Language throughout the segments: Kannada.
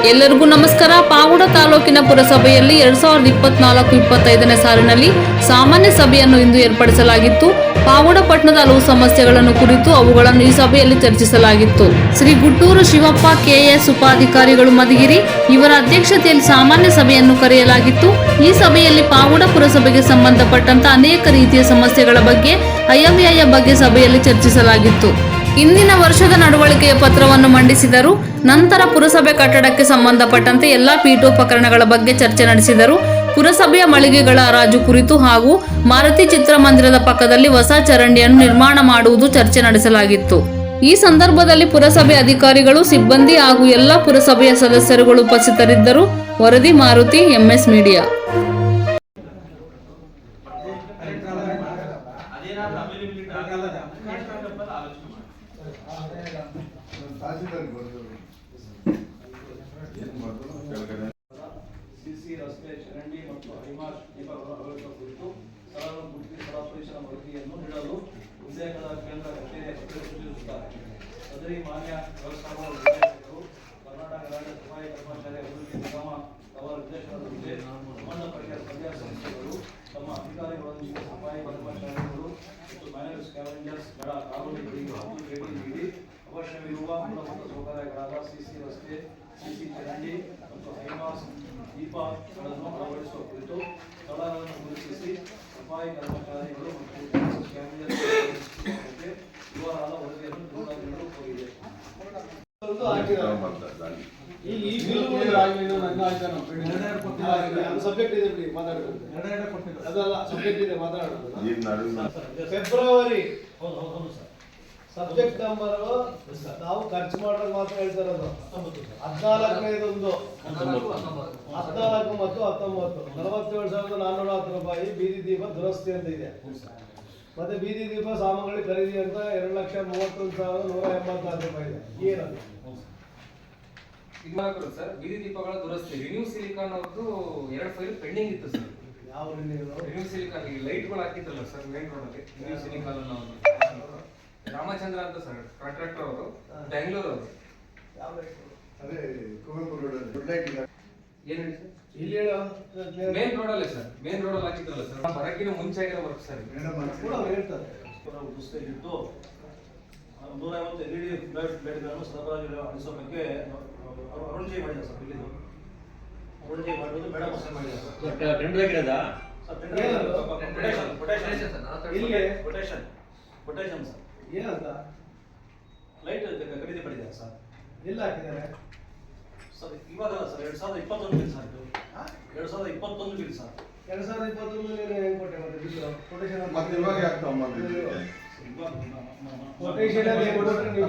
ಎಲ್ಲರಿಗೂ ನಮಸ್ಕಾರ. ಪಾವಗಡ ತಾಲೂಕಿನ ಪುರಸಭೆಯಲ್ಲಿ 2024-25ನೇ ಸಾಲಿನಲ್ಲಿ ಸಾಮಾನ್ಯ ಸಭೆಯನ್ನು ಇಂದು ಏರ್ಪಡಿಸಲಾಗಿತ್ತು. ಪಾವಗಡ ಪಟ್ಟಣದ ಹಲವು ಸಮಸ್ಯೆಗಳನ್ನು ಕುರಿತು ಅವುಗಳನ್ನು ಈ ಸಭೆಯಲ್ಲಿ ಚರ್ಚಿಸಲಾಗಿತ್ತು. ಶ್ರೀ ಗುಟ್ಟೂರು ಶಿವಪ್ಪ ಕೆಎಸ್ ಉಪಾಧಿಕಾರಿಗಳು ಮಧುಗಿರಿ ಇವರ ಅಧ್ಯಕ್ಷತೆಯಲ್ಲಿ ಸಾಮಾನ್ಯ ಸಭೆಯನ್ನು ಕರೆಯಲಾಗಿತ್ತು. ಈ ಸಭೆಯಲ್ಲಿ ಪಾವಗಡ ಪುರಸಭೆಗೆ ಸಂಬಂಧಪಟ್ಟಂತ ಅನೇಕ ರೀತಿಯ ಸಮಸ್ಯೆಗಳ ಬಗ್ಗೆ ಅಯವ್ಯಯ ಬಗ್ಗೆ ಸಭೆಯಲ್ಲಿ ಚರ್ಚಿಸಲಾಗಿತ್ತು. ಇಂದಿನ ವರ್ಷದ ನಡವಳಿಕೆಯ ಪತ್ರವನ್ನು ಮಂಡಿಸಿದರು. ನಂತರ ಪುರಸಭೆ ಕಟ್ಟಡಕ್ಕೆ ಸಂಬಂಧಪಟ್ಟಂತೆ ಎಲ್ಲಾ ಪೀಠೋಪಕರಣಗಳ ಬಗ್ಗೆ ಚರ್ಚೆ ನಡೆಸಿದರು. ಪುರಸಭೆಯ ಮಳಿಗೆಗಳ ಹರಾಜು ಕುರಿತು ಹಾಗೂ ಮಾರುತಿ ಚಿತ್ರಮಂದಿರದ ಪಕ್ಕದಲ್ಲಿ ಹೊಸ ಚರಂಡಿಯನ್ನು ನಿರ್ಮಾಣ ಮಾಡುವುದು ಚರ್ಚೆ ನಡೆಸಲಾಗಿತ್ತು. ಈ ಸಂದರ್ಭದಲ್ಲಿ ಪುರಸಭೆ ಅಧಿಕಾರಿಗಳು, ಸಿಬ್ಬಂದಿ ಹಾಗೂ ಎಲ್ಲಾ ಪುರಸಭೆಯ ಸದಸ್ಯರುಗಳು ಉಪಸ್ಥಿತರಿದ್ದರು. ವರದಿ ಮಾರುತಿ, MS ಮೀಡಿಯಾ. ಸಿಸಿ ರಸ್ತೆ ಚರಂಡಿ ಮತ್ತು ಹೈಮಾರ್ಟ್ ದೀಪಗಳ ಕುರಿತು ಪರಿಶೀಲನಾ ವರದಿಯನ್ನು ನೀಡಲು ಉದ್ದೇಶದ ಕೇಂದ್ರ ಕಚೇರಿಯ ಸೂಚಿಸುತ್ತಾರೆ. ಸದರಿ ಮಾನ್ಯ ವ್ಯವಸ್ಥಾಪಕ ನಿರ್ದೇಶಕರು ಕರ್ನಾಟಕ ರಾಜ್ಯ ಸಫಾಯಿ ಕರ್ಮಚಾರಿ ಅಭಿವೃದ್ಧಿ ನಿಗಮ ಅವರ ನಿರ್ದೇಶನದೊಂದಿಗೆ ಸಂಬಂಧಪಟ್ಟ ಸ್ಥಳೀಯ ಸಂಸ್ಥೆಗಳು ತಮ್ಮ ಅಧಿಕಾರಿಗಳೊಂದಿಗೆ ಸಫಾಯಿ ಕರ್ಮಚಾರಿಗಳು ಮತ್ತು ಮ್ಯಾನೇಜರ್ ಸ್ಕ್ಯಾವೆಂಜರ್ಸ್ಗಳ ಕಾಲೋನಿಗಳಿಗೆ ಭೇಟಿ ನೀಡಿ ಅವಶ್ಯವಿರುವ ಮೂಲಭೂತ ಸೌಕರ್ಯಗಳಾದ ಸಿಸಿ ರಸ್ತೆ, ಸಿಸಿ ಚರಂಡಿ ಮತ್ತು ಹೈಮಾಸ್ ದೀಪಗಳನ್ನು ಅಳವಡಿಸುವ ಕುರಿತು ಸ್ಥಳಗಳನ್ನು ಗುರುತಿಸಿ ಸಫಾಯಿ ಕರ್ಮಚಾರಿಗಳು ಮತ್ತು ವಿವರವಾದ ವರದಿಯನ್ನು ನೀಡಲು ಹೋಗಿದೆ. ಫೆಬ್ರವರಿ ಸಬ್ಜೆಕ್ಟ್ ನಂಬರ್ ನಾವು ಖರ್ಚು ಮಾಡೋದು ಮಾತ್ರ ಹೇಳ್ತಾರದು 14/5/1 14 ಮತ್ತು 19 47,410 ರೂಪಾಯಿ ಬೀದಿ ದೀಪ ದುರಸ್ತಿ ಅಂತ ಇದೆ. ಮತ್ತೆ ಬೀದಿ ದೀಪ ಸಾಮಗ್ರಿ ಖರೀದಿ ಅಂತ 2,31,184 ರೂಪಾಯಿ ಇದೆ. ಏನದು ಸರ್? ಬೀದಿ ದೀಪಗಳ ದುರಸ್ತಿ ರಿನ್ಯೂ ಸಿಲಿಕಾನ್ ಅವ್ರದ್ದು 2 ಫೈಲ್ ಪೆಂಡಿಂಗ್ ಇತ್ತು ಸರ್. ಯಾವ ರಿನ್ಯೂ ಸಿಲಿಕಾನ್ ಈ ಲೈಟ್ಗಳು ಹಾಕಿತ್ತಲ್ಲ ಸರ್ ಮೇನ್ ರೋಡ್ ಅಲ್ಲಿ, ರಿನ್ಯೂ ಸಿಲಿಕಾನ್ ರಾಮಚಂದ್ರ ಅಂತ ಸರ್ ಕಾಂಟ್ರಾಕ್ಟರ್ ಅವರು, ಬೆಂಗಳೂರು ಅವರು. ಏನ್ ಹೇಳಿ ಸರ್? ಇಲ್ಲಿ ಮೇನ್ ರೋಡ್ ಅಲ್ಲೇ ಸರ್, ಮೇನ್ ರೋಡ್ ಅಲ್ಲಿ ಹಾಕಿದ್ರಲ್ಲ ಸರ್, ಬರಕ್ಕಿನ ಮುಂಚೆ ಆಗಿರೋ ವರ್ಕ್ ಸರ್. ಹೇಳ್ತಾರೆ ಇದ್ದು 150 LED ಲೈಟ್ಗಳನ್ನು ಸರಬರಾಜು ಬಗ್ಗೆ ಅರುಣ್ಜಿ ಮಾಡಿದ್ದಾರೆ ಸರ್. ಇಲ್ಲಿದು ಅರುಣ್ಜಿ ಮಾಡೋದು ಮೇಡಮ್ ಅಸೈನ್ ಮಾಡಿದ್ದಾರೆ ಸರ್. ಟೆಂಡರ್ ಆಗಿರೋದಾ ಸರ್? Quotation sir. ಏನಂತ ಲೈಟ್ ಖರೀದಿ ಮಾಡಿದ್ದಾರೆ ಸರ್. ಎಲ್ಲ ಹಾಕಿದ್ದಾರೆ ಸರ್? ಇವಾಗ ಸರ್ 2021 ಬಿಲ್ ಸರ್. ಇದು 2021 ಬಿಲ್ ಸರ್. 2021 ಏನು ಕೊಟ್ಟೆ ಮತ್ತೆ ಬಿಲ್ ಕೊಟೇಶನ್ ಮತ್ತೆ ಇವಾಗ ಯಾಕೆ ತಗೊಂಡ್ಬಂದ್ರಿ? ಕೊಟೇಶನ್ ಅಲ್ಲಿ ಏನು ಕೊಟ್ಟರೆ ನೀವು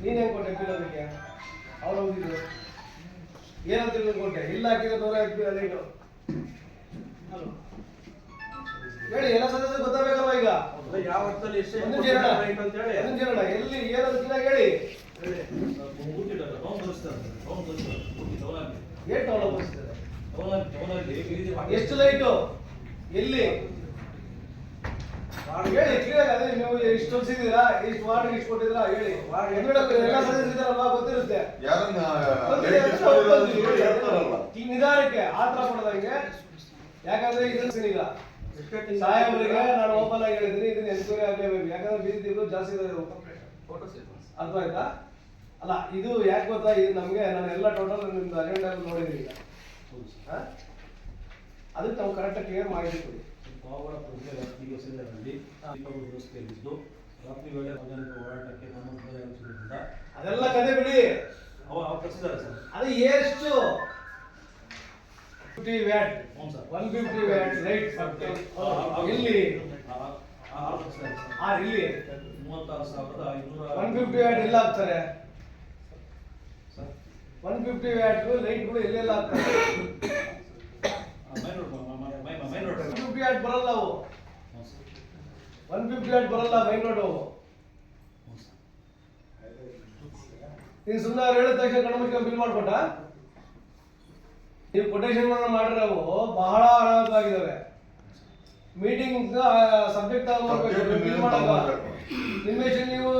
ನೀನು ಏನು ಕೊಟ್ಟೆ ಬಿಲ್ ಅದಕ್ಕೆ? ಅವ್ರು ಹೋಗಿದ್ರು ಏನಂತ ಕೊಟ್ಟೆ? ಇಲ್ಲ ಹಾಕಿದ್ರೆ 150 ಲೈಟು. ಹೇಳಿ, ಎಲ್ಲ ಸದಸ್ಯರು ಗೊತ್ತಾಗಬೇಕಲ್ವ ಈಗ? ಯಾವ ಅರ್ಥದಲ್ಲಿ ಎಷ್ಟು ಎಲ್ಲಿ ಏನದು ಕ್ಲಿಯರ್ ಹೇಳಿ. ಎಷ್ಟು ಲೈಟು ಎಲ್ಲಿ ಹೇಳಿ ಕ್ಲಿಯರ್. ಅದೇ ನೀವು ಇಷ್ಟು ತೋರಿಸಿದ್ದೀರಾ, ಇಷ್ಟು ವಾರ್ಡ್ ಇಷ್ಟು ಕೊಟ್ಟಿದ್ದೀರಾ ಹೇಳಿ. ಎಲ್ಲ ಸದಸ್ಯರು ಇದ್ದಾರಲ್ವಾ, ಗೊತ್ತಿರುತ್ತೆ. ನಿಧಾನಕ್ಕೆ ಆತರ ಕೊಡೋದಂಗೆ. ಯಾಕಂದ್ರೆ ಇದನ್ನ ಈಗ ಸಾಹೇಬರಿಗೆ ನಾನು ಓಪನ್ ಆಗಿ ಹೇಳಿದ್ದೀನಿ, ಇದನ್ನ ಎನ್ಕ್ವೈರಿ ಆಗಲೇಬೇಕು. ಯಾಕಂದ್ರೆ ಬೀದಿ ದೀಪ ಜಾಸ್ತಿ ಅರ್ಥ ಆಯ್ತಾ? ಅಲ್ಲ, ಇದು ಯಾಕೆ ಗೊತ್ತಾ? ಇದು ನಮಗೆ ನಾನು ಎಲ್ಲ ಟೋಟಲ್ ನಿಮ್ದು ಅಜೆಂಡಾ ನೋಡಿದ್ದೀನಿ ಈಗ. ಅದಕ್ಕೆ ನಾವು ಕರೆಕ್ಟಾಗಿ ಕ್ಲಿಯರ್ ಮಾಹಿತಿ ಕೊಡಿ. ಪಾವಗಡ ವ್ಯವಸ್ಥೆಯಲ್ಲಿ ವ್ಯವಸ್ಥೆಯಲ್ಲಿದ್ದು ರಾತ್ರಿ ವೇಳೆ ಸಾರ್ವಜನಿಕ ಹೋರಾಟಕ್ಕೆ ಸಂಬಂಧಿಸಿದ ಅದೆಲ್ಲ ಕತೆ ಬಿಡಿ. ಅವ್ರು ಕಳಿಸಿದ್ದಾರೆ ಸರ್. ಅದು ಎಷ್ಟು 50 ವ್ಯಾಟ್ 150 ವ್ಯಾಟ್ ಲೈಟ್ ಎಲ್ಲಿ? ಇಲ್ಲಿ 36,500 150 ವ್ಯಾಟ್ ಎಲ್ಲ ಹಾಕ್ತಾರೆ. 150 ವ್ಯಾಟ್ ಲೈಟ್ಗಳು ಎಲ್ಲೆಲ್ಲ ಹಾಕ್ತಾರೆ? 150 ವ್ಯಾಟ್ ಬರಲ್ಲ ಅವು. 150 ವ್ಯಾಟ್ ಬರಲ್ಲ ಮೈನ್ ರೋಡ್ ಅವು. ನೀನು ಸುಮ್ಮನೆ ಅವ್ರು ಹೇಳಿದ ತಕ್ಷಣ ಕಣ್ಮುಚ್ಕೊಂಡು ಬಿಲ್ ಮಾಡ್ಕೊಟ್ಟ? ನೀವು ಕೊಟೇಶನ್ ಮಾಡಿದ್ರೆ ಅವು ಬಹಳ ಹಣವಾಗಿದ್ದಾವೆ. ಮೀಟಿಂಗ್ ಸಬ್ಜೆಕ್ಟ್ ನಿಮ್ಮೇಶ್ ನೀವು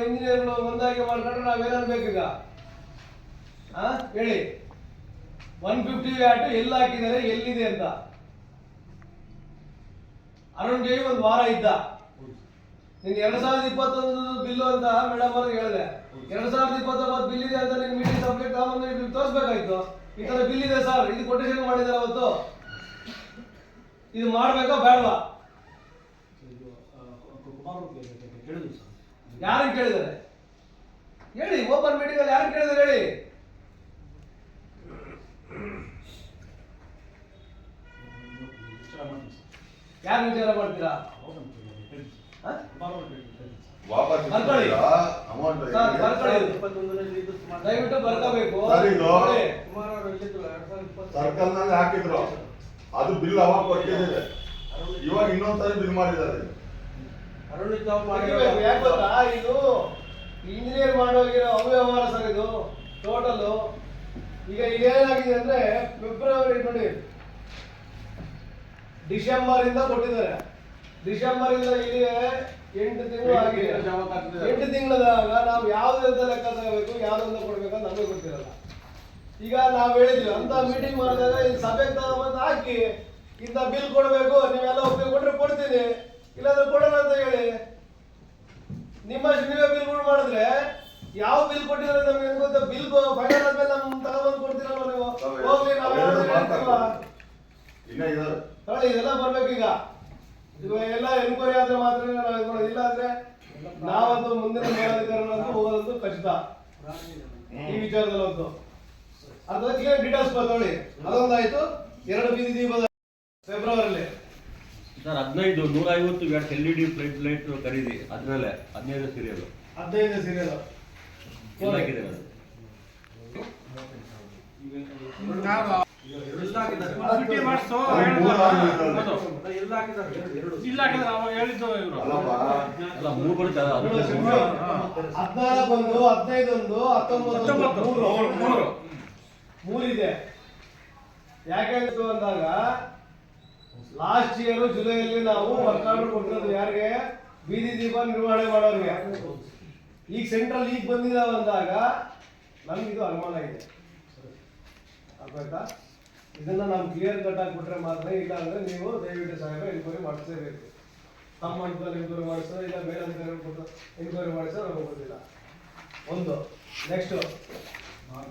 ಇಂಜಿನಿಯರ್ಗಳು ಒಂದಾಗಿ ಮಾಡ್ಕೊಂಡ್ರೆ ನಾವೇನಾದ್ರು ಬೇಕೀಗ ಹೇಳಿ 150 ವ್ಯಾಟ್ ಎಲ್ಲಿ ಹಾಕಿದ್ದಾರೆ ಎಲ್ಲಿದೆ ಅಂತ. ಅರುಣ್ ಜೈ ಒಂದು ವಾರ ಇದ್ದ, ನೀನ್ 2021 ಬಿಲ್ಲು ಅಂತ ಮೇಡಮ್ ಅವ್ರಿಗೆ ಹೇಳಿದೆ. 2029 ಬಿಲ್ ಇದೆ ಅಂತ ನೀನ್ ಮೀಟಿಂಗ್ ಸಬ್ಜೆಕ್ಟ್ ತಗೊಂಡು ಇಲ್ಲಿ ತೋರಿಸ್ಬೇಕಾಯ್ತು. ಈ ತರ ಬಿಲ್ ಇದೆ ಸರ್, ಇದು ಕೊಟೇಶನ್ ಮಾಡಿದಾರೆ ಅವತ್ತು, ಇದು ಮಾಡ್ಬೇಕಾ ಬೇಡವಾ? ಯಾರು ಕೇಳಿದ್ದಾರೆ ಹೇಳಿ, ಓಪನ್ ಮೀಟಿಂಗ್ ಅಲ್ಲಿ ಯಾರು ಕೇಳಿದಾರೆ ಹೇಳಿ. ಯಾರು ವಿಚಾರ ಮಾಡ್ತೀರಾ? ದಯವಿಟ್ಟು ಬರ್ಕೋಬೇಕು. ಸರ್ಕಲ್ ನಲ್ಲಿ ಹಾಕಿದ್ರು, ಅದು ಬಿಲ್ ಅವಾಗ ಕೊಟ್ಟಿದ್ದಾರೆ, ಇವಾಗ ಇನ್ನೊಂದ್ಸರಿ ಬಿಲ್ ಮಾಡಿದ್ದಾರೆ. ಯಾಕೆ ಗೊತ್ತಾ, ಇದು ಇಂಜಿನಿಯರ್ ಮಾಡೋಗಿರೋ ಅವ್ಯವಹಾರ ಸರ್ ಇದು ಟೋಟಲ್. ಈಗ ಏನಾಗಿದೆ ಅಂದ್ರೆ ಫೆಬ್ರವರಿ ನೋಡಿ, ಡಿಸೆಂಬರ್ ಇಂದ ಕೊಟ್ಟಿದ್ದಾರೆ. ಡಿಸೆಂಬರ್ ಇಂದ ಇಲ್ಲಿ 8 ತಿಂಗಳು ಆಗಿದೆ. 8 ತಿಂಗಳದಾಗ ನಾವು ಯಾವ್ದ್ರಿಂದ ಲೆಕ್ಕ ತಗೋಬೇಕು, ಯಾವ್ದ್ರಿಂದ ಕೊಡ್ಬೇಕು ನಮಗೆ ಗೊತ್ತಿರಲ್ಲ. ಈಗ ನಾವ್ ಹೇಳಿದ್ವಿ ಅಂತ ಮೀಟಿಂಗ್ ಮಾಡಿದಾಗ ಇಲ್ಲಿ ಸಭೆಗೆ ತಗೊಂಬಂದು ಹಾಕಿ ಇಂಥ ಬಿಲ್ ಕೊಡ್ಬೇಕು, ನೀವೆಲ್ಲ ಒಪ್ಪಿಗೆ ಕೊಟ್ರೆ ಕೊಡ್ತೀನಿ, ಇಲ್ಲಾಂದ್ರೆ ಕೊಡೋಣ ಅಂತ ಹೇಳಿ ನಿಮ್ಮಷ್ಟು ನೀವೇ ಬಿಲ್ಗಳು ಮಾಡಿದ್ರೆ ಯಾವ ಬಿಲ್ ಕೊಟ್ಟಿದ್ರೆ ನಮ್ಗೆ ಏನ್ ಗೊತ್ತಾ? ಬಿಲ್ ಫೈನಲ್ ಆದ್ಮೇಲೆ ನಮ್ ತಗೊಂಡ್ಬಂದು ಕೊಡ್ತೀರಲ್ಲ ನೀವು. ಹೋಗ್ಲಿ ನೋಡಿ, ಇದೆಲ್ಲ ಬರ್ಬೇಕೀಗ. ಎಲ್ಲ ಎನ್ಕ್ವೈರಿ ಆದ್ರೆ ಮಾತ್ರ ನಾವು ಇದು ಮಾಡೋದು. ಇಲ್ಲ ಅಂದ್ರೆ ನಾವಂತೂ ಮುಂದಿನ ಮೇಲಾಧಿಕಾರಿಗಳಂತೂ ಹೋಗೋದಂತೂ ಖಚಿತ ಈ ವಿಚಾರದಲ್ಲಂತೂ. ಅದಕ್ಕೆ ಡೀಟೇಲ್ಸ್ ಬರ್ತಾವಳಿ. ಅದೊಂದಾಯ್ತು. 2 ಬೀದಿ ದೀಪದ ಫೆಬ್ರವರಿಲಿ sir 150 watt LED flood light ಖರೀದಿ ಅದ್ಮೇಲೆ 15 ಸೀರಿಯಲ್ 15 ಸೀರಿಯಲ್ ಹಾಕಿದೆ ಅದು. ಅಲ್ಲ 3 ಬರುತ್ತೆ, 14 ಒಂದು 15 ಒಂದು 19 3 ಇದೆ. ಯಾಕೆ ಅಂದಾಗ ಲಾಸ್ಟ್ ಇಯರ್ ಜುಲೈಯಲ್ಲಿ ನಾವು ವರ್ಕ್ ಆರ್ಡರ್ ಕೊಟ್ಟಿರೋದು ಯಾರಿಗೆ? ಬೀದಿ ದೀಪ ನಿರ್ವಹಣೆ ಮಾಡೋರಿಗೆ. ಈಗ ಸೆಂಟ್ರಲ್ ಈಗ ಬಂದಿದ್ದಾವೆ ಅಂದಾಗ ನಮ್ಗೆ ಇದು ಅನುಮಾನ ಇದೆ. ಅರ್ಥ? ಇದನ್ನ ನಾವು ಕ್ಲಿಯರ್ ಕಟ್ ಆಗಿ ಕೊಟ್ರೆ ಮಾತ್ರ. ಇಲ್ಲ ಅಂದ್ರೆ ನೀವು ದಯವಿಟ್ಟು ಸಾಹೇಬ್ರೆ ಎನ್ಕ್ವೈರಿ ಮಾಡಿಸಲೇಬೇಕು. ತಮ್ಮ ಹಂತದಲ್ಲಿ ಎನ್ಕ್ವೈರಿ ಮಾಡಿಸೋ, ಇಲ್ಲ ಬೇರೆ ಅಂತ ಕೊಟ್ಟು ಎನ್ಕ್ವೈರಿ ಮಾಡಿಸೋ ನಮಗೆ ಗೊತ್ತಿಲ್ಲ. ಒಂದು ನೆಕ್ಸ್ಟ್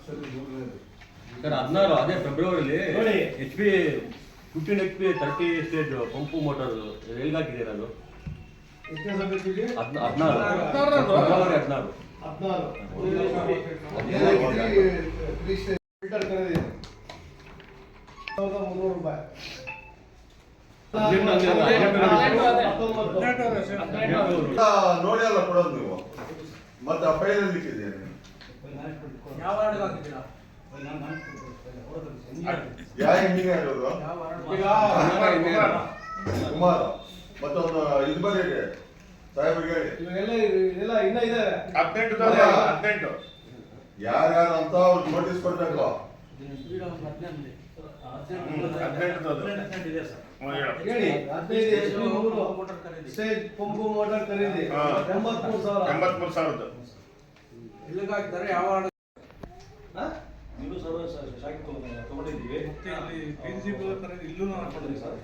ಸರ್ 16 ಅದೇ ಫೆಬ್ರವರಿಲಿ ನೋಡಿ. HP 15 HP 30 stage pump motor ಎಲ್ಲಿಗಾಕಿದ್ದೀರ ಅದು? ಎಷ್ಟನೇ ಸಬ್ಜೆಕ್ಟ್ ಇದೆ? 16 ಫೆಬ್ರವರಿ 16. 16 ಫಿಲ್ಟರ್ ಖರೀದಿ 1300 ರೂಪಾಯಿ. 19 ನೋಡಿ ಅಲ್ಲ ಕೊಡೋದು ನೀವು, ಮತ್ತೆ ಆ ಫೈಲ್ ಲಿಕ್ಕಿದೆ ಯಾವ ಇಂಜಿನಿಯರ್ ಅವರು ಕುಮಾರ್ ಮತ್ತೊಂದು ಇದು ಬರೀರಿ ಸಾಹೇಬ್ರಿಗೆ ಹೇಳಿ. ಇವೆಲ್ಲ ಇದೆಲ್ಲ ಇನ್ನ ಇದಾವೆ. 18 ಯಾರ್ಯಾರು ಅಂತ ಅವ್ರು ನೋಟಿಸ್ ಕೊಡ್ಬೇಕು. ಹೇಳಿ 15 ಸ್ಟೇಜ್ ಪಂಪು ಮೋಟಾರ್ ಖರೀದಿ 83,000. ಎಲ್ಲಿಗಾಗ್ತಾರೆ ಯಾವ ನೀವು ಸರ್ವ ಶಾಖೆ ತಗೊಂಡಿದ್ದೀವಿ. ಇಲ್ಲೂ ಹಾಕೊಂಡಿದ್ದೀವಿ ಸರ್.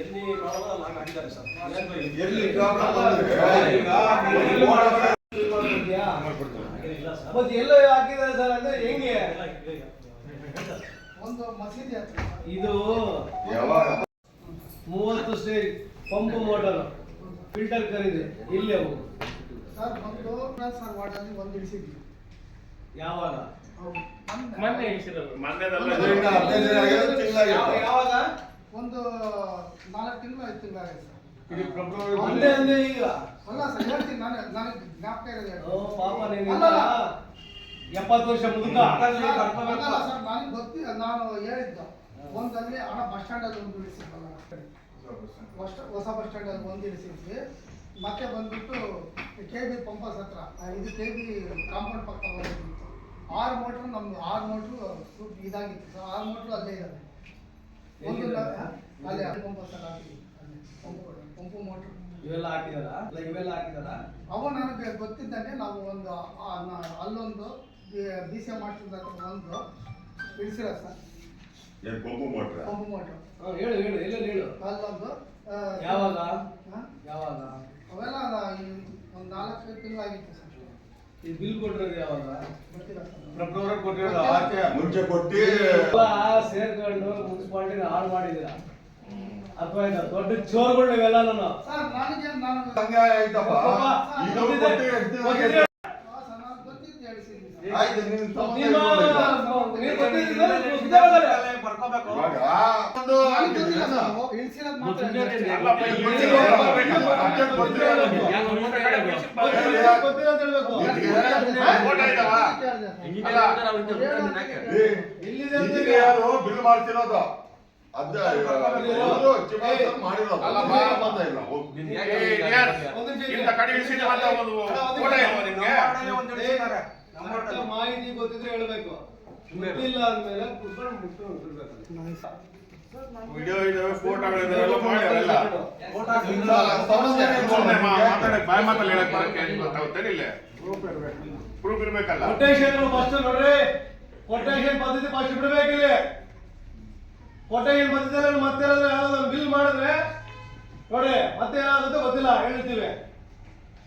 ಎಲ್ಲಿ ಪ್ರಾಬ್ಲಮ್ ಅಲ್ಲಿ ಹಾಕಿದ್ದಾರೆ ಸರ್. ಎಲ್ಲಿ ಪ್ರಾಬ್ಲಮ್ ಮತ್ತೆ ಎಲ್ಲ ಹಾಕಿದ್ದಾರೆ ಸರ್ ಅಂದ್ರೆ ಹೆಂಗೆ? ಒಂದು ಮಸೀದಿ ಹತ್ರ ಇದು ಯಾವಾಗ 30 ಸ್ಟೇಜ್ ಪಂಪು ಮೋಟಾರ್ ಫಿಲ್ಟರ್ ಖರೀದಿ ಇಲ್ಲಿ ಅವು ಸರ್ ಒಂದು ಸರ್ ವಾರ್ಡಲ್ಲಿ ಒಂದು ಇಳಿಸಿದ್ವಿ. ಯಾವಾಗ? ಮೊನ್ನೆ ಯಾವಾಗ? ಒಂದು 4 ತಿಂಗಳು 5 ತಿಂಗಳು ಆಗಿದೆ ಸರ್. ಒಂದೇ ಅಂದೆ ಈಗ. ಅಲ್ಲ ಸರ್ ಹೇಳ್ತೀನಿ, ನನಗೆ ಜ್ಞಾಪಕ ಇರೋದು ಓ ಪಾಪ ನೀನು ಅಲ್ಲ 70 ವರ್ಷ ಮುದುಕ. ಅಲ್ಲ ಸರ್ ನನಗೆ ಗೊತ್ತಿಲ್ಲ, ನಾನು ಹೇಳಿದ್ದು ಒಂದಲ್ಲಿ ಹಣ ಬಸ್ ಸ್ಟ್ಯಾಂಡ್ ಅಲ್ಲಿ ಒಂದು ಇಳಿಸಿದ್ವಲ್ಲ, ಹೊಸ ಬಸ್ ಸ್ಟ್ಯಾಂಡ್ ಅಲ್ಲಿ ಒಂದು ಇಳಿಸಿದ್ವಿ. ಮತ್ತೆ ಬಂದ್ಬಿಟ್ಟು KB ಪಂಪಸ್ ಹತ್ರ ಇದು KB ಕಾಂಪೌಂಡ್ ಪಕ್ಕ ಬಂದಿತ್ತು. 6 ಮೋಟ್ರು ನಮ್ದು 6 ಮೋಟ್ರು ಇದಾಗಿತ್ತು ಸರ್. 6 ಮೋಟ್ರು ಅಲ್ಲೇ ಇದ್ದಾವೆ. ಒಂದು ಅಲ್ಲೇ ಪಂಪಸ್ ಅಲ್ಲಿ ಹಾಕಿದ್ವಿ. ಪಂಪು ಮೋಟ್ರ್ ಇವೆಲ್ಲ ಹಾಕಿದಾರ ಇವೆಲ್ಲ ಹಾಕಿದಾರ ಅವ ನನಗೆ ಗೊತ್ತಿದ್ದಂಗೆ ನಾವು ಒಂದು ಅಲ್ಲೊಂದು ಬಿ ಸಿ ಎಂ ಮಾಡ್ತಿದ್ದ ಒಂದು ಇಳಿಸಿರ ಸರ್ ಏನ್ ಪಂಪು ಮೋಟ್ರ ಪಂಪು ಮೋಟ್ರ್ ಹೇಳು ಎಲ್ಲೆಲ್ಲಿ ಹೇಳು ಅಲ್ಲೊಂದು ಯಾವಾಗ ಹಾಂ ಯಾವಾಗ ಅವೆಲ್ಲ ಒಂದು 4-5 ತಿಂಗಳಾಗಿತ್ತು ಸರ್ ಈ ಬಿಲ್ ಕೊಟ್ಟಿರೋದು ಯಾವಾಗ ಗೊತ್ತಿಲ್ಲ ಸರ್ ಫೆಬ್ರವರಿ ಕೊಟ್ಟಿರೋದು ಆಚೆ ಮುಂಚೆ ಕೊಟ್ಟಿ ಸೇರ್ಕೊಂಡು ಮುನ್ಸಿಪಾಲಿಟಿನ ಹಾಳು ಮಾಡಿದೀರ ಅಥವಾ ದೊಡ್ಡ ಚೋರ್ಗಳು ಇವೆಲ್ಲ ನಾನು ಸರ್ ನಾನು ಹಂಗೆ ಆಯ್ತಪ್ಪ ಇದು ಕೊಟ್ಟಿ ಎಷ್ಟು ದಿನ ಆಗಿದೆ? ಗೊತ್ತಿತ್ತು ಹೇಳಿಸಿದ್ದೀನಿ ಆಯ್ತು ನೀನು ನೀನು ಗೊತ್ತಿದ್ದಿಲ್ಲ, ನೀವು ಸುಧಾರಣೆ ಬರ್ಕೋಬೇಕು. ಇವಾಗ ಒಂದು ಗೊತ್ತಿಲ್ಲ ಸರ್ ಇಳಿಸಿರೋದು ಮಾತ್ರ ಅಪ್ಡೇಟ್ ಗೊತ್ತಿರೋದು ನೀವು. ಗೊತ್ತಿಲ್ಲ ಅಂತ ಹೇಳ್ಬೇಕು. ಇಲ್ಲಿದೆ ಅಂತ ಇದಕ್ಕೆ ಯಾರು ಬಿಲ್ ಮಾಡ್ತಿರೋದು ಅದ ಇವರು ಚಿಮಾಸನ್ ಮಾಡಿರೋದು ಅಲ್ಲ, ಬಾ. ಸಂಬಂಧ ಇಲ್ಲ ಹೋಗು. ಒಂದ್ ನಿಮಿಷ ಕರೆಕ್ಟ್ ಮಾಹಿತಿ ಗೊತ್ತಿದ್ರೆ ಹೇಳ್ಬೇಕು. ಗೊತ್ತಿಲ್ಲ ಅಂದ್ಮೇಲೆ ಕುತ್ಕೊಂಡು ಮುಟ್ಕೊಂಡು ಬಿಡ್ಬೇಕು. ವಿಡಿಯೋ ಇದಾವೆ, ಫೋಟೋಗಳಿದಾವೆ, ಮಾಡಿ ಅವೆಲ್ಲ ಸಂಬಂಧ ಸುಮ್ನೆ ಇಲ್ಲ. ಮಾತಾಡಕ್ ಬಾಯಿ ಮಾತಲ್ಲಿ ಹೇಳಕ್ ಬರಕ್ಕೆ ಗೊತ್ತಾಗುತ್ತೆ ಇಲ್ಲ ಪ್ರೂಫ್ ಇರ್ಬೇಕಲ್ಲ. ಕೊಟೇಶನ್ ಫಸ್ಟ್ ನೋಡ್ರಿ, ಕೊಟೇಶನ್ ಪದ್ಧತಿ ಫಸ್ಟ್ ಬಿಡ್ಬೇಕಿಲ್ಲ. ಕೊಟೇಶನ್ ಪದ್ಧತಿ ಮತ್ತೆ ಯಾವ್ದಾದ್ರು ಬಿಲ್ ಮಾಡಿದ್ರೆ ನೋಡಿ ಮತ್ತೆ ಏನಾಗುತ್ತೆ ಗೊತ್ತಿಲ್ಲ, ಹೇಳ್ತೀವಿ.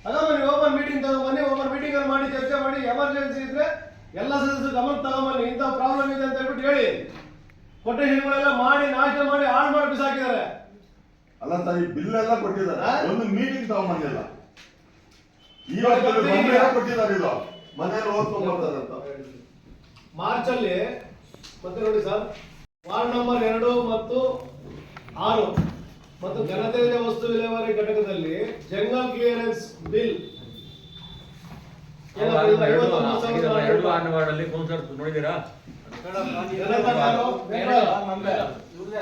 ಅದಮ್ಮ ನೀವು ಓಪನ್ ಮೀಟಿಂಗ್ ತಗೊಂಬನ್ನಿ, ಓಪನ್ ಮೀಟಿಂಗ್ ಅಲ್ಲಿ ಮಾಡಿ ಚರ್ಚೆ ಮಾಡಿ, ಎಮರ್ಜೆನ್ಸಿ ಇದ್ರೆ ಎಲ್ಲ ಸದಸ್ಯರು ಗಮನಕ್ಕೆ ತಗೊಂಬನ್ನಿ, ಇಂಥ ಪ್ರಾಬ್ಲಮ್ ಇದೆ ಅಂತ ಹೇಳ್ಬಿಟ್ಟು ಹೇಳಿ. ಕೊಟೇಶನ್ಗಳೆಲ್ಲ ಮಾಡಿ ನಾಶ ಮಾಡಿ ಹಾಳು ಮಾಡಿ ಬಿಸಾಕಿದ್ದಾರೆ. ಅಲ್ಲ ಸರ್, ಈ ಬಿಲ್ ಎಲ್ಲ ಕೊಟ್ಟಿದ್ದಾರೆ, ಹಾ? ಒಂದು ಮೀಟಿಂಗ್ ತಗೊಂಬಂದಿಲ್ಲ. ಇವತ್ತು ಬಂದ್ರೆ ಕೊಟ್ಟಿದ್ದಾರೆ, ಇದು ಮನೇಲಿ ಓದ್ಕೊಂಡ್ ಬರ್ತಾರಂತ. ಮಾರ್ಚ್ ಅಲ್ಲಿ ಮತ್ತೆ ನೋಡಿ ಸರ್, ವಾರ್ಡ್ ನಂಬರ್ 2 ಮತ್ತು 6 ಮತ್ತು ಘನತ್ಯಾಜ್ಯ ವಸ್ತು ವಿಲೇವಾರಿ ಘಟಕದಲ್ಲಿ ಜಂಗಲ್ ಕ್ಲಿಯರೆನ್ಸ್ ಬಿಲ್ ನೋಡಿದೀರಾ?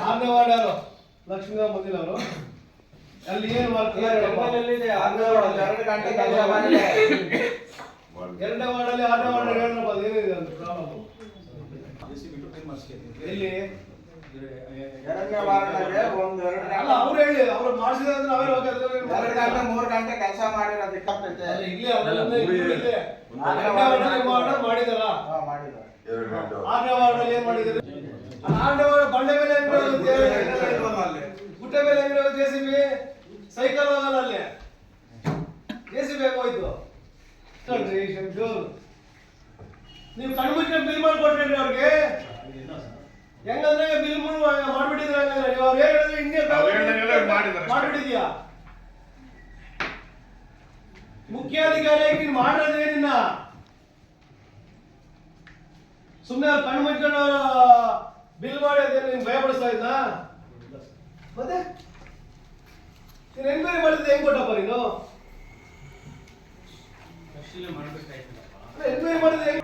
6ನೇ ವಾರ್ಡ್ ಯಾರು ಲಕ್ಷ್ಮೀರಾವ್ ಬಂದಿಲ್ಲ ಅವರು. ಅಲ್ಲಿ ಏನು ಮಾಡ್ತಾರೆ 2ನೇ ವಾರ್ಡಲ್ಲಿ 6ನೇ ವಾರ್ಡ್ ಹೇಳಪ್ಪ, ಏನಿದೆ ಅಂತ ಪ್ರಾಬ್ಲಮ್ ಎಲ್ಲಿ ಅಲ್ಲ ಅವ್ರು ಹೇಳಿ, ಅವ್ರು ಮಾಡಿಸಿದ್ರೆ ಅಂದ್ರೆ ಅವರೇ ಹೋಗಿ ಅದ್ರಲ್ಲಿ 3 ಗಂಟೆ ಕೆಲಸ ಮಾಡಿರೋದಕ್ಕೆ ಅಲ್ಲ, ಇಲ್ಲಿ ಅವ್ರನ್ನ ಇಲ್ಲಿ ಮಾಡಿದಾರ. 2 ಗಂಟೆ 6ನೇ ವಾರ್ಡಲ್ಲಿ ಏನ್ ಮಾಡಿದ್ದಾರೆ? 6ನೇ ವಾರ್ಡ್ ಬಂಡೆ ಮೇಲೆ ಗುಡ್ಡೆ ಮೇಲೆ ಹೆಂಗಿರೋ JCB ಸೈಕಲ್ ಹೋಗಲ್ಲ, ಅಲ್ಲಿ JCB ಹೋಯ್ತು. ನೀವು ಕಣ್ಮುಚ್ಕೊಂಡು ಬಿಲ್ ಮಾಡ್ಕೊಟ್ರಿ ಅವ್ರಿಗೆ. ಹೆಂಗಂದ್ರೆ ಬಿಲ್ ಮಾಡ್ಬಿಟ್ಟಿದ್ರೆ ನೀವು ಅವ್ರು ಹೇಳಿದ್ರೆ ಹಿಂಗೆ ಮಾಡ್ಬಿಟ್ಟಿದ್ಯಾ. ಮುಖ್ಯಾಧಿಕಾರಿಯಾಗಿ ನೀನು ಮಾಡಿರೋದೇನಿನ್ನ ಸುಮ್ಮನೆ ಅವ್ರು ಕಣ್ಣು ಮುಚ್ಕೊಂಡು ಬಿಲ್ ಮಾಡೋದೇನು ನಿಮ್ಗೆ ಭಯ ಪಡಿಸ್ತಾ ಇದ್ದ? ಮತ್ತೆ ನೀನು ಎನ್ಕ್ವೈರಿ ಮಾಡಿದ್ರೆ ಹೆಂಗ್ ಕೊಟ್ಟಪ್ಪ ನೀನು? ಎನ್ಕ್ವೈರಿ ಮಾಡಿದ್ರೆ ಹೆಂಗ್?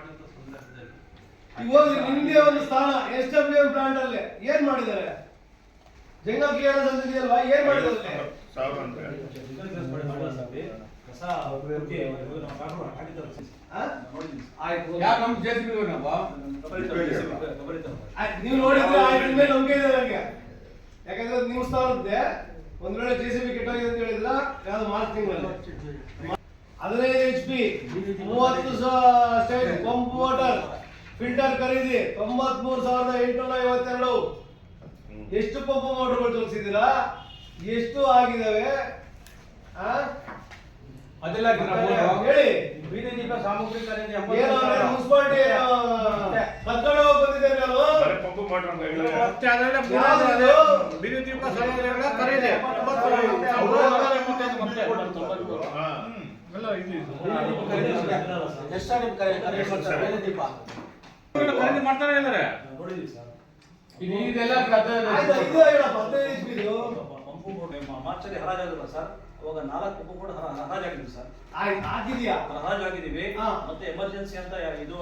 ಇವಾಗ ನಿಮ್ಗೆ ಒಂದು ಸ್ಥಾನ SWM ಪ್ಲಾಂಟ್ ಅಲ್ಲಿ ಏನ್ ಮಾಡಿದ್ದಾರೆ? ಜಂಗಲ್ ಕ್ಲಿಯರೆನ್ಸ್ ಅಂತ ಇದೆಯಲ್ವಾ, ಏನ್ ಮಾಡಿದ್ದಾರೆ? ನೀವು ನೋಡಿದ್ರೆ ಆಯ್ತು, ಮೇಲೆ ನಂಬಿಕೆ ಇದೆ ನನಗೆ. ಯಾಕಂದ್ರೆ ನೀವು ಸ್ಥಾನದ್ದೆ ಒಂದ್ ವೇಳೆ JCB ಕೆಟ್ಟೋಗಿದೆ ಅಂತ ಹೇಳಿದ್ರ ಯಾವ್ದು ಮಾರ್ಚ್ ತಿಂಗಳಲ್ಲಿ 15 HP 30 stage pump water filter ಖರೀದಿ 93,852. ಎಷ್ಟು ಪಂಪ್ ಮೋಟರ್ಗಳು ತೋರಿಸಿದ್ದೀರಾ? ಎಷ್ಟು ಆಗಿದಾವೆ? ಅದೆಲ್ಲ ಹೇಳಿ. ಬೀದಿ ದೀಪ ಸಾಮಗ್ರಿ ಖರೀದಿ ಮುನ್ಸಿಪಾಲಿಟಿ ಕರ್ಕೊಂಡು ಹೋಗಿ ಬಂದಿದ್ದೇನೆ ನಾನು. ಪಂಪು ಮಾಡ್ರು ಬೀದಿ ದೀಪ ಸಾಮಗ್ರಿಗಳ ಖರೀದಿ ಖರೀದಿ ಮಾಡ್ತಾನೆ ಇದ್ದಾರೆ. ಇದೆಲ್ಲ ಆಯ್ತಾ, ಇದು ಹೇಳಪ್ಪ, 15 HP ಇದು. ಮಾರ್ಚಲ್ಲಿ ಹರಾಜಾಗಿಲ್ಲ ಸರ್, ಅವಾಗ 4 ಪಂಪು ಕೂಡ ಹರಾಜಾಗಿದ್ವಿ ಸರ್. ಆಯ್ತು, ಹಾಕಿದ್ಯಾ? ಹರಾಜಾಗಿದ್ದೀವಿ. ಹಾ. ಮತ್ತೆ ಎಮರ್ಜೆನ್ಸಿ ಅಂತ ಇದು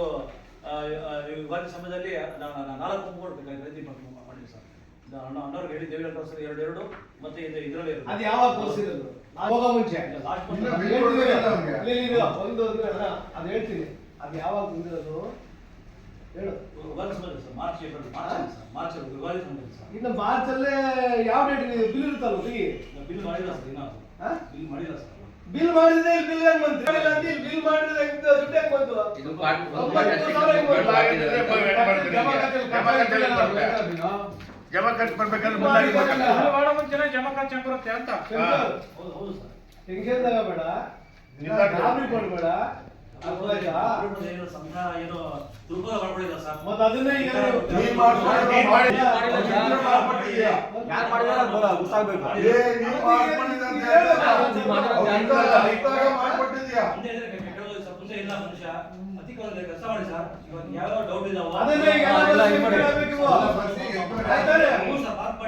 ಯುಗಾದಿ ಸಮಯದಲ್ಲಿ 4 ಪಂಪು ಕೂಡ ಖರೀದಿ ಮಾಡಿದ್ವಿ ಸರ್. ಅಣ್ಣವ್ರಿಗೆ ಹೇಳಿ ದೇವಿ ಸರ್ 2 ಮತ್ತೆ ಇದರಲ್ಲಿ ಅದು ಯಾವಾಗ ತೋರಿಸಿರೋದು? ಹೋಗೋ ಮುಂಚೆ ಒಂದು ಅಂದ್ರೆ ಅದು ಹೇಳ್ತೀನಿ. ಅದು ಯಾವಾಗ ಬಂದಿರೋದು? ಹೇಳು. ವರ್ಕ್ಸ್ ಬಂದಿದೆ ಸರ್, ಮಾರ್ಚ್ ಏಪ್ರಿಲ್ ಮಾರ್ಚ್ ದಿವಾಳಿ ಬಂದಿದೆ ಸರ್. ಇನ್ನು ಮಾರ್ಚಲ್ಲೇ ಯಾವ ಡೇಟ್ ಬಿಲ್ ಇರುತ್ತಲ್ಲ ಬಿಲ್ ಬಿಲ್ ಮಾಡಿಲ್ಲ ಸರ್, ಇನ್ನೂ ಬಿಲ್ ಮಾಡಿಲ್ಲ ಸರ್. ಬಿಲ್ ಮಾಡಿದ್ರೆ ಬಿಲ್ ಹೆಂಗ್ ಬಂತು? ಬಿಲ್ ಮಾಡಿದ್ರೆ ದುಡ್ಡು ಹೆಂಗ್ ಬಂತು? ಇದು ಪಾರ್ಟ್ ಜಮಾ ಖರ್ಚು ಬರ್ಬೇಕಾದ್ರೆ ಮುಂದಾಗಿ ಹೌದು ಹೌದು ಸರ್. ಟೆನ್ಷನ್ ತಗೋಬೇಡ, ಗಾಬರಿ ಪಡ್ಬೇಡ. ಏನು ಸಂಘ ಏನು ದುರ್ಬಲ ಮಾಡ್ಕೊಂಡಿಲ್ಲ ಸರ್. ಮತ್ತೆ ಅದನ್ನೇ ಈಗ ನೀನ್ ಮಾಡ್ಕೊಂಡಿದ್ದೀಯ. ಯಾರು ಮಾಡಿದಾರೆ ಗೊತ್ತಾಗ್ಬೇಕು. ನೀನ್ ಮಾಡ್ಕೊಂಡಿದ್ದೆ ಅಂತ ಮಾಡ್ಕೊಟ್ಟಿದ್ಯಾ. ಮುಂದೆ ಇದ್ರೆ ಕೆಟ್ಟೋಗಿ ಸರ್, ಮುಂದೆ ಇಲ್ಲ ಮನುಷ್ಯ ಅಧಿಕಾರದಲ್ಲಿ ಕೆಲಸ ಮಾಡಿ ಸರ್. ಇವಾಗ ಯಾವ ಡೌಟ್ ಇದಾವ ಅದನ್ನೇ ಈಗ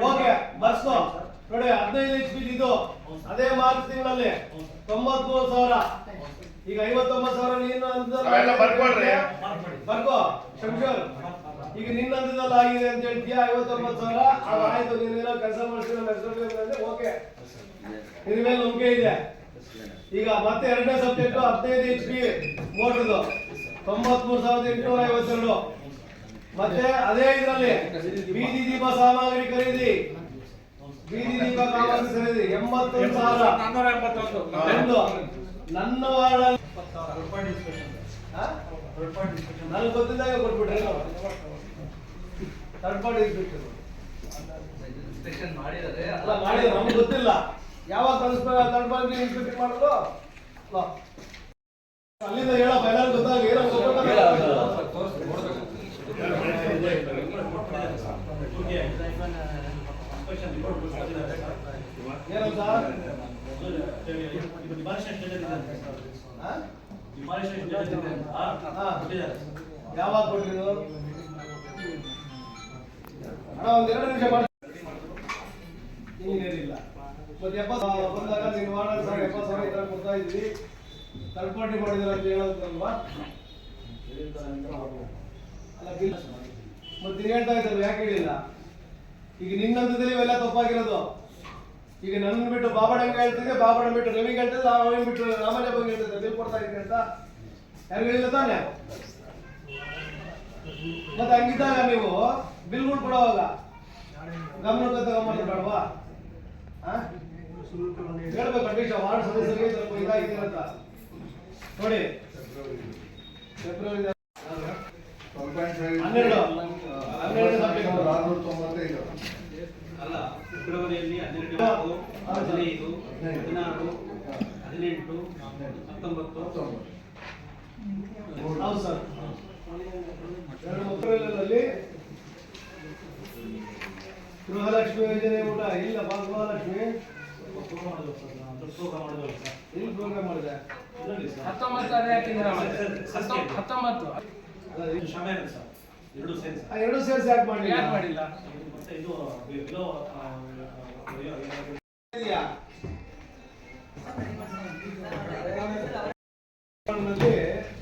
ಓಕೆ ಬರ್ಸ್ಕೋ ನೋಡಿ. 15 HP ಇದು ಅದೇ ಮಾರ್ಚ್ ತಿಂಗಳಲ್ಲಿ 93,000. ಈಗ 59,000 ನೀನು ಅವೆಲ್ಲ ಬರ್ಕೊಡ್ರಿ. ಬರ್ಕೋ ಶಂಕರ್. ಈಗ ನಿನ್ನ ಹಂತದಲ್ಲಿ ಆಗಿದೆ ಅಂತ ಹೇಳ್ತೀಯಾ 59,000. ಅದು ಆಯ್ತು, ನೀನೇನೋ ಕೆಲಸ ಮಾಡ್ತೀನಿ ಓಕೆ, ನಿನ್ನ ಮೇಲೆ ನಂಬಿಕೆ ಇದೆ. ಈಗ ಮತ್ತೆ ಎರಡನೇ ಸಬ್ಜೆಕ್ಟ್ 15 HP ಮೋಟರ್ದು 93,852. ಮತ್ತೆ ಅದೇ ಇದರಲ್ಲಿ ಬೀದಿ ದೀಪ ಸಾಮಗ್ರಿ ಖರೀದಿ, ಬೀದಿ ದೀಪ ಸಾಮಗ್ರಿ ಖರೀದಿ 81,000. ನನ್ನ ವಾರ್ಡಲ್ಲಿ ನನಗೆ ಗೊತ್ತಿದ್ದಾಗ ಕೊಟ್ಬಿಟ್ರೆ ಥರ್ಡ್ ಪಾರ್ಟಿ ಇನ್ಸ್ಪೆಕ್ಷನ್ ಮಾಡಿದರೆ ಅಲ್ಲ ಮಾಡಿದ್ರೆ ನಮ್ಗೆ ಗೊತ್ತಿಲ್ಲ ಯಾವಾಗ ಥರ್ಡ್ ಪಾರ್ಟಿ ಇನ್ಸ್ಪೆಕ್ಟ್ ಮಾಡೋದು. ಅಲ್ಲಿಂದ ಹೇಳಪ್ಪ, ಎಲ್ಲರಿಗೂ ಗೊತ್ತಾಗ ಏನೋ ಏನೋ ಸರ್ ಯಾವಾಗ ಕೊಟ್ಟಿದ್ದು? ಒಂದ್ 2 ನಿಮಿಷ ಮಾಡಿ. ಇಂಜಿನಿಯರ್ ಇಲ್ಲ ಮತ್ತೆ 70 ಬಂದಾಗ ನೀನು ವಾರ್ಡ್ ಸರ್ 70,000 ಈ ತರ ಕೊಡ್ತಾ ಇದ್ವಿ, ಥರ್ಡ್ ಪಾರ್ಟಿ ಮಾಡಿದಾರೆ ಅಂತ ಹೇಳೋದಲ್ವಾ? ಅಲ್ಲ ಬಿಲ್ ಮತ್ತೆ ಹೇಳ್ತಾ ಇದ್ದಾರೆ, ಯಾಕೆ ಹೇಳಿಲ್ಲ? ಈಗ ನಿನ್ನಂತದಲ್ಲಿ ಇವೆಲ್ಲ ತಪ್ಪಾಗಿರೋದು. ಈಗ ನನ್ನ ಬಿಟ್ಟು ಬಾಬಾಡಂಗೆ ಹೇಳ್ತಿದ್ದೆ, ಬಾಬಾಡ ಬಿಟ್ಟು ರವಿಗೆ ಹೇಳ್ತಿದ್ದೆ, ಅವನಿಗೆ ಬಿಟ್ಟು ರಾಮಯ್ಯ ಬಗ್ಗೆ ಹೇಳ್ತಿದ್ದೆ ಬಿಲ್ ಕೊಡ್ತಾ ಇದ್ದೀನಿ ಅಂತ ಯಾರು ಹೇಳಿಲ್ಲ ತಾನೆ? ಮತ್ತೆ ಹಂಗಿದ್ದಾಗ ನೀವು ಬಿಲ್ಗಳು ಕೊಡುವಾಗ ಗಮನಕ್ಕೆ ತಗೊಂಬಂದ್ರೆ ಬೇಡವಾ? ಹೇಳ್ಬೇಕು ಅಟ್ಲೀಸ್ಟ್ ವಾರ್ಡ್ ಸದಸ್ಯರಿಗೆ ಸ್ವಲ್ಪ ಇದಾಗಿದೆ ಅಂತ ನೋಡಿ. ಫೆಬ್ರವರಿ 12 ಅಲ್ಲ, ಫೆಬ್ರವರಿಯಲ್ಲಿ 12, 15, 16, 18, 19. ಹೌದು ಸರ್. 2 ಏಪ್ರಿಲಲ್ಲಿ ಗೃಹಲಕ್ಷ್ಮಿ ಯೋಜನೆ ಊಟ ಇಲ್ಲ ಬಾ. ಗೃಹಲಕ್ಷ್ಮಿ ಇಲ್ಲಿ ಪ್ರೋಗ್ರಾಮ್ ಮಾಡಿದೆ 2 ಸೇರಿಸಿ ಯಾಕೆ ಮಾಡಿಲ್ಲ? ಮತ್ತೆ ಇದು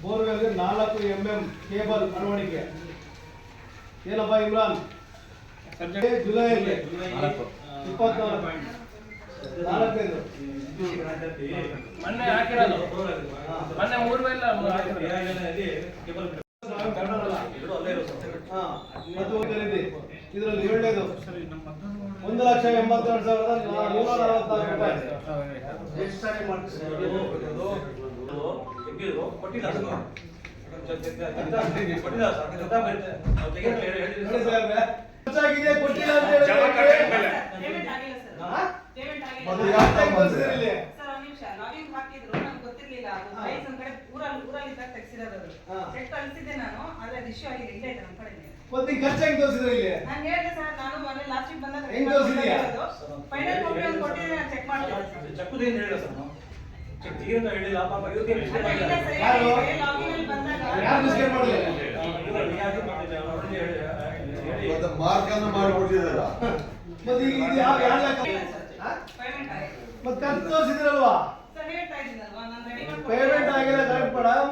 ಬೋರ್ವೆಲ್ಗೆ 4 mm ಕೇಬಲ್ ಅಳವಡಿಕೆ. ಏನಪ್ಪ ಇಮ್ರಾನ್? ಜುಲೈಯಲ್ಲಿ 24 ಮೊನ್ನೆ ಹಾಕಿರೋದು, ಮೊನ್ನೆ 3 ವೇಲ್ ಇದರಲ್ಲಿ 7ನೇದು 1,82,444 ರೂಪಾಯಿ. ಎಷ್ಟು ಸಾರಿ ಮಾಡ್ತೀವಿ? ಕೊಟ್ಟಿಲ್ಲ ಸರ್. ಖರ್ಚಾಗಿದೆ ಕೊಟ್ಟಿಲ್ಲ ಅಂತ ಜಮಾ ಖರ್ಚು ಮೇಲೆ ಮತ್ತೆ ಖರ್ಚಾಗಿ ತೋರಿಸಿದ್ರೆ ಇಲ್ಲಿ ಹೆಂಗ್ ತೋರಿಸಿದ್ಯಾ? ಚಕ್ಕುದೇನು ಹೇಳಿಲ್ಲ ಸರ್, ನಾವು ಚೆಕ್ ಏನು ಹೇಳಿಲ್ಲ. ಪಾಪ ಇವತ್ತು ಯಾರು ಮಿಸ್ಟೇಕ್ ಮಾಡಲಿಲ್ಲ? ಮತ್ತೆ ಮಾರ್ಕ್ ಅನ್ನು ಮಾಡಿಕೊಟ್ಟಿದ್ದಾರ. ಮತ್ತೆ ಈಗ ಇದು ಯಾವ ಮತ್ತೆ ಖರ್ಚು ತೋರಿಸಿದ್ರಲ್ವಾ? ಪೇಮೆಂಟ್ ಆಗಿಲ್ಲ ಕರೆಕ್ಟ್ ಮೇಡಮ್,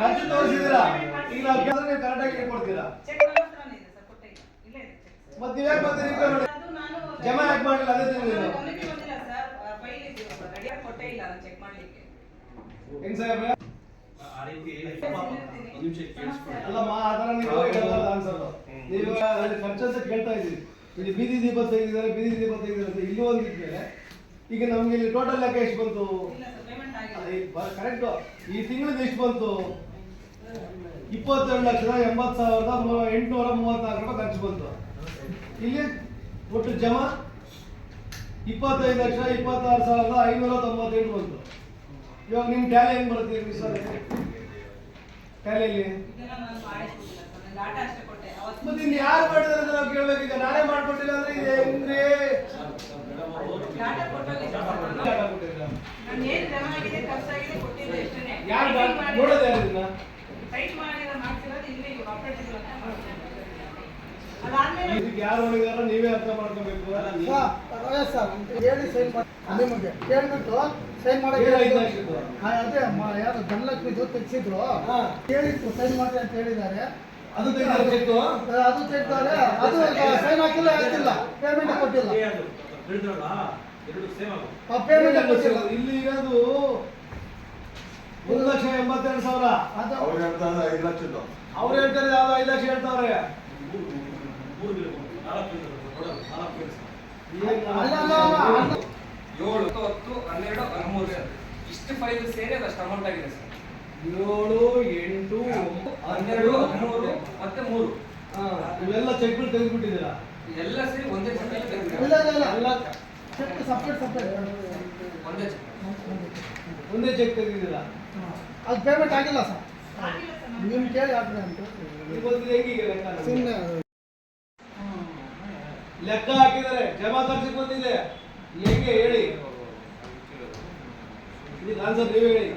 ಖರ್ಚು ತೋರಿಸಿದಿರಾ? ಈಗ ನಾವು ಕೇಳಿದ್ರೆ ನೀವು ಕರೆಕ್ಟ್ ಆಗಿ ಕೊಡ್ತೀರಾ? ಮತ್ತೆ ನೀವು ಯಾಕೆ ಮತ್ತೆ ರಿಪ್ಲೈ ಮಾಡಿ ಜಮಾ ಯಾಕೆ ಮಾಡಲಿಲ್ಲ? ಅದೇ ತಿಳಿದಿಲ್ಲ ಹೆಂಗ್ ಸಾಹೇಬ್ರೆ? ಆ ರೀತಿ ಅಲ್ಲಮ್ಮ ಆ ಥರ ನೀವು ಹೇಳಲ್ಲ ಅನ್ಸೋದು. ನೀವು ಅಲ್ಲಿ ಖರ್ಚಂತ ಕೇಳ್ತಾ ಇದ್ದೀರಿ, ಇಲ್ಲಿ ಬೀದಿ ದೀಪ ತೆಗೆದಿದ್ದಾರೆ ಅಂತ ಇಲ್ಲೂ ಒಂದಿದ್ಮೇಲೆ ಈಗ ನಮ್ಗೆ ಇಲ್ಲಿ ಟೋಟಲ್ ಲೆಕ್ಕ ಎಷ್ಟು ಬಂತು? ಕರೆಕ್ಟ್. ಈ ತಿಂಗಳಿಗೆ ಎಷ್ಟು ಬಂತು? 22,80,834 ರೂಪಾಯಿ ಖರ್ಚು ಬಂತು. ಇಲ್ಲಿ ಒಟ್ಟು ಜಮಾ 25,26,598 ಬಂತು. ಇವಾಗ ನಿಮ್ ಟ್ಯಾಲಿ ಹೆಂಗ್ ಬರುತ್ತೆ ಸರ್? ಟ್ಯಾಲಿಯಲ್ಲಿ ಮತ್ತೆ ಇನ್ನು ಯಾರು ಮಾಡಿದಾರೆ ಅಂತ ನಾವು ಕೇಳ್ಬೇಕು. ಈಗ ನಾನೇ ಮಾಡ್ಕೊಟ್ಟಿಲ್ಲ ಅಂದ್ರೆ ಇದೆ ಹೆಂಗ್ರಿ? ಯಾರು ನೋಡೋದು ಯಾರು ಇದನ್ನ? ಇದಕ್ಕೆ ಯಾರು ನೋಡಿದಾರೋ ನೀವೇ ಅರ್ಥ ಮಾಡ್ಕೋಬೇಕು. ಸರ್ ಹೇಳಿ ಸೈನ್ ಮಾಡಿ ನಿಮಗೆ ಕೇಳ್ಬಿಟ್ಟು ಸೈನ್ ಮಾಡಿ. ಅದೇ ಯಾರು ಧನಲಕ್ಷ್ಮಿದು ತೆಗ್ಸಿದ್ರು, ಕೇಳಿತ್ತು ಸೈನ್ ಮಾಡಿ ಅಂತ ಹೇಳಿದ್ದಾರೆ. ಅದು ತೆಗೆದಿದ್ದಾರೆ, ಅದು ತೆಗ್ದಾರೆ, ಅದು ಸೈನ್ ಹಾಕಿಲ್ಲ, ಆಗ್ತಿಲ್ಲ, ಪೇಮೆಂಟ್ ಕೊಟ್ಟಿಲ್ಲ. ಪೇಮೆಂಟ್ ಕೊಟ್ಟಿಲ್ಲ. ಇಲ್ಲಿ ಇರೋದು 1,82,000. ಅವ್ರು ಹೇಳ್ತಾರೆ 5 ಲಕ್ಷದ್ದು. ಅವ್ರು ಹೇಳ್ತಾರೆ ಯಾವ್ದು 5 ಲಕ್ಷ ಹೇಳ್ತಾವ್ರೆ. ಅಲ್ಲ 7, 10, 12, 13 ಸರ್. ಇಷ್ಟು ಫೈಲ್ ಸೇರಿ ಅದಷ್ಟು ಅಮೌಂಟ್ ಆಗಿದೆ ಸರ್. 7, 8, 12, 13 ಮತ್ತೆ 3 ಇವೆಲ್ಲ ಚೆಕ್ಗಳು ತೆಗೆದುಬಿಟ್ಟಿದ್ದೀರಾ? ಎಲ್ಲ ಸೇರಿ ಒಂದೇ ಚೆಕ್ ಇಲ್ಲ ಎಲ್ಲ ಚೆಕ್ ಸಪ್ರೇಟ್ ಒಂದೇ ಚೆಕ್. ಒಂದೇ ಚೆಕ್ ತೆಗೆದಿದ್ದೀರಾ? ಅದು ಪೇಮೆಂಟ್ ಆಗಿಲ್ಲ ಸರ್. ನಿಮ್ ಕೇಳಿ ಹಾಕ್ರಿ ಅಂತ ಈಗ ಬಂದಿದೆ ಹೆಂಗೀಗ ಲೆಕ್ಕ? ಸುಮ್ಮನೆ ಲೆಕ್ಕ ಹಾಕಿದ್ದಾರೆ, ಜಮಾ ಖರ್ಚಿಗೆ ಬಂದಿದೆ. ಹೆಂಗೆ ಹೇಳಿ? ಇದಕ್ಕೆ ಆನ್ಸರ್ ನೀವೇ ಹೇಳಿ.